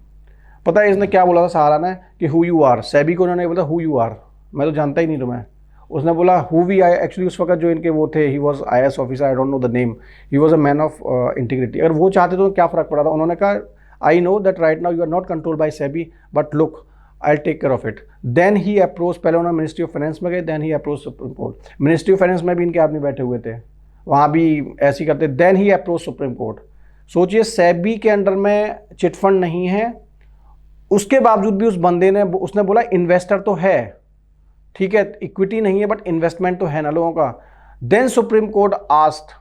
पता है इसने क्या बोला था सहारा ने कि हु यू आर? सेबी को उन्होंने बोला हु यू आर, मैं तो जानता ही नहीं तुम्हें। उसने बोला हु वी आई, एक्चुअली उस वक्त जो इनके वो थे, he was IAS officer, I don't know the name, he was a man of integrity. अगर वो चाहते तो क्या फ़र्क पड़ा था? उन्होंने कहा I know that right now you are not controlled by SEBI, but look I take care of it. Then he approach, पहले उन्होंने मिनिस्ट्री ऑफ फाइनेंस में गए, then he approach supreme court. Ministry of finance में भी इनके आदमी बैठे हुए थे, वहाँ भी ऐसे ही करते। Then he approach supreme court. सोचिए सेबी के अंडर में चिट फंड नहीं है, उसके बावजूद भी उस बंदे ने, उसने बोला इन्वेस्टर तो है, ठीक है, इक्विटी नहीं है बट इन्वेस्टमेंट तो है ना लोगों का। Then supreme court asked,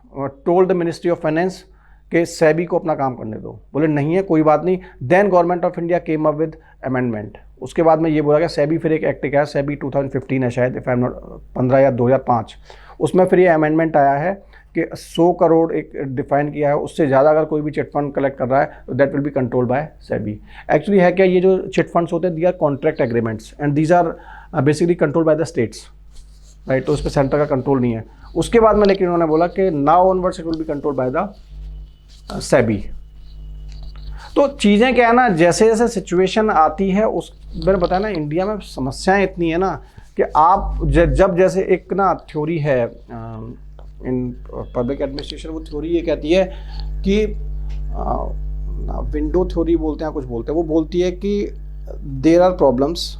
told the ministry of finance कि सेबी को अपना काम करने दो, बोले नहीं है कोई बात नहीं। Then government of India came up with amendment. उसके बाद में ये बोला गया सेबी, फिर एक एक्ट है सेबी 2015 है शायद, इफ आई एम नॉट 15 या 2005, उसमें फिर ये अमेंडमेंट आया है कि 100 करोड़ एक डिफाइन किया है, उससे ज़्यादा अगर कोई भी चिट फंड कलेक्ट कर रहा है तो that will be controlled by SEBI. Actually है क्या, ये जो चिट फंड्स होते हैं they are contract agreements and these are basically control by the states, right. तो उस पर सेंटर का कंट्रोल नहीं है। उसके बाद में लेकिन उन्होंने बोला कि now onwards it will be control by the SEBI. तो चीज़ें क्या है ना, जैसे जैसे सिचुएशन आती है, उस मैंने बताया ना इंडिया में समस्याएं इतनी है ना कि आप जब जैसे एक ना थ्योरी है इन पब्लिक एडमिनिस्ट्रेशन, वो थ्योरी ये कहती है कि विंडो थ्योरी बोलते हैं, कुछ बोलते हैं, वो बोलती है कि देयर आर प्रॉब्लम्स,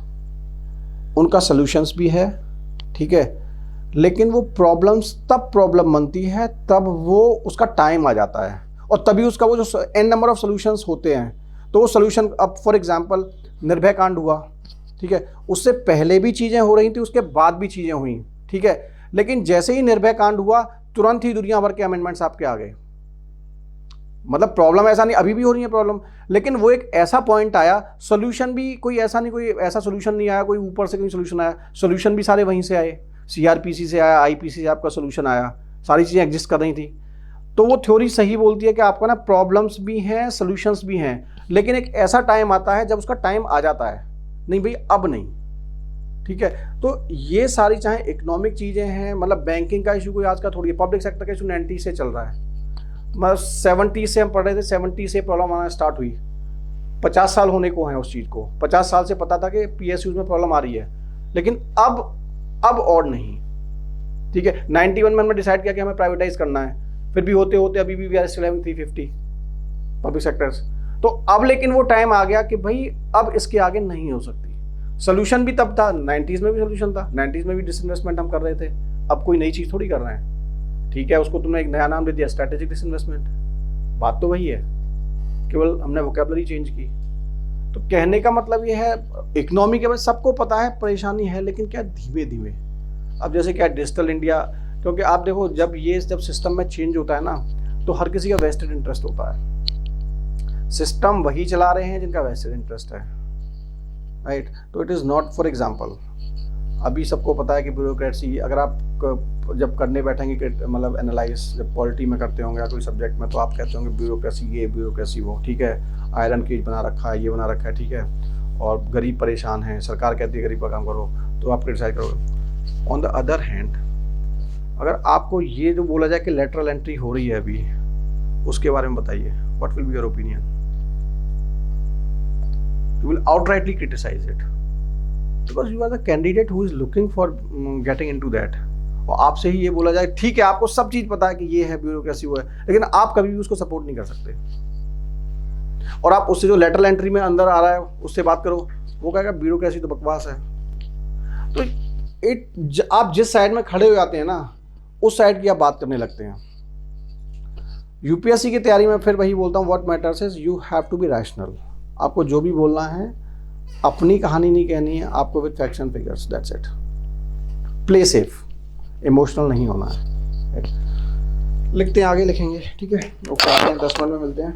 उनका सॉल्यूशंस भी है, ठीक है, लेकिन वो प्रॉब्लम्स तब प्रॉब्लम बनती है तब वो उसका टाइम आ जाता है, और तभी उसका वो जो एन नंबर ऑफ सॉल्यूशंस होते हैं। तो वो सॉल्यूशन, अब फॉर एग्जांपल निर्भया कांड हुआ, ठीक है, उससे पहले भी चीज़ें हो रही थी, उसके बाद भी चीज़ें हुई, ठीक है, लेकिन जैसे ही निर्भया कांड हुआ तुरंत ही दुनिया भर के अमेंडमेंट्स आपके आ गए। मतलब प्रॉब्लम ऐसा नहीं, अभी भी हो रही है प्रॉब्लम, लेकिन वो एक ऐसा पॉइंट आया, सोल्यूशन भी कोई ऐसा नहीं, कोई ऐसा सोल्यूशन नहीं आया, कोई ऊपर से कोई सोल्यूशन आया, सोल्यूशन भी सारे वहीं से आए, CRPC से आया, IPC से आपका सोल्यूशन आया, सारी चीज़ें एग्जिस्ट कर रही थी। तो वो थ्योरी सही बोलती है कि आपका ना प्रॉब्लम्स भी हैं, सोल्यूशंस भी हैं, लेकिन एक ऐसा टाइम आता है जब उसका टाइम आ जाता है। नहीं भाई अब नहीं, ठीक है। तो ये सारी चाहे इकोनॉमिक चीज़ें हैं, मतलब बैंकिंग का इशू कोई आज का थोड़ी है, पब्लिक सेक्टर का इशू 90 से चल रहा है, मतलब 70 से हम पढ़ रहे थे, 70 से प्रॉब्लम आना स्टार्ट हुई, 50 साल होने को है उस चीज़ को, 50 साल से पता था कि PSUs में प्रॉब्लम आ रही है, लेकिन अब और नहीं, ठीक है। 91 में हमने डिसाइड किया कि हमें प्राइवेटाइज करना है, फिर भी होते होते अभी भी we are still having 350 public sectors. तो अब लेकिन वो टाइम आ गया कि भाई अब इसके आगे नहीं हो सकती। सोल्यूशन भी तब था, 90s में भी सोल्यूशन था, 90s में भी डिसइन्वेस्टमेंट हम कर रहे थे, अब कोई नई चीज़ थोड़ी कर रहे हैं, ठीक है। उसको तुमने एक नया नाम दे दिया, स्ट्रैटेजिक डिसइन्वेस्टमेंट, बात तो वही है, केवल हमने वोकैबुलरी चेंज की। तो कहने का मतलब ये है, इकोनॉमी के बाद सबको पता है परेशानी है, लेकिन क्या धीमे धीमे। अब जैसे क्या डिजिटल इंडिया, क्योंकि आप देखो जब सिस्टम में चेंज होता है ना, तो हर किसी का वेस्टेड इंटरेस्ट होता है। सिस्टम वही चला रहे हैं जिनका वेस्टेड इंटरेस्ट है, राइट। तो it is not, for example अभी सबको पता है कि ब्यूरोक्रेसी, अगर आप जब करने बैठेंगे, मतलब एनालाइज जब पॉलिटी में करते होंगे या कोई सब्जेक्ट में, तो आप कहते होंगे ब्यूरोक्रेसी ये, ब्यूरोक्रेसी वो, ठीक है। आयरन केज बना रखा है, ये बना रखा है, ठीक है। और गरीब परेशान है, सरकार कहती है गरीब का काम करो, तो आप क्रिटिसाइज करोगे। ऑन द अदर हैंड, अगर आपको ये जो बोला जाए कि लेटरल एंट्री हो रही है अभी, उसके बारे में बताइए, what will be your opinion? You will outrightly criticize it because you are the candidate who is looking for getting into that। और आपसे ही ये बोला जाए, ठीक है आपको सब चीज़ पता है कि ये है ब्यूरोक्रेसी वो है, लेकिन आप कभी भी उसको सपोर्ट नहीं कर सकते। और आप उससे जो लेटरल एंट्री में अंदर आ रहा है उससे बात करो, वो कहेगा ब्यूरोक्रेसी तो बकवास है। तो आप जिस साइड में खड़े हो जाते हैं ना, उस साइड की आप बात करने लगते हैं। UPSC की तैयारी में फिर वही बोलता हूँ, what matters is you have to be rational. आपको जो भी बोलना है, अपनी कहानी नहीं कहनी है, आपको with facts and figures, that's it. Play safe, emotional नहीं होना है। लिखते हैं, आगे लिखेंगे, ठीक है। ओके, आते हैं, 10 मिनट में मिलते हैं।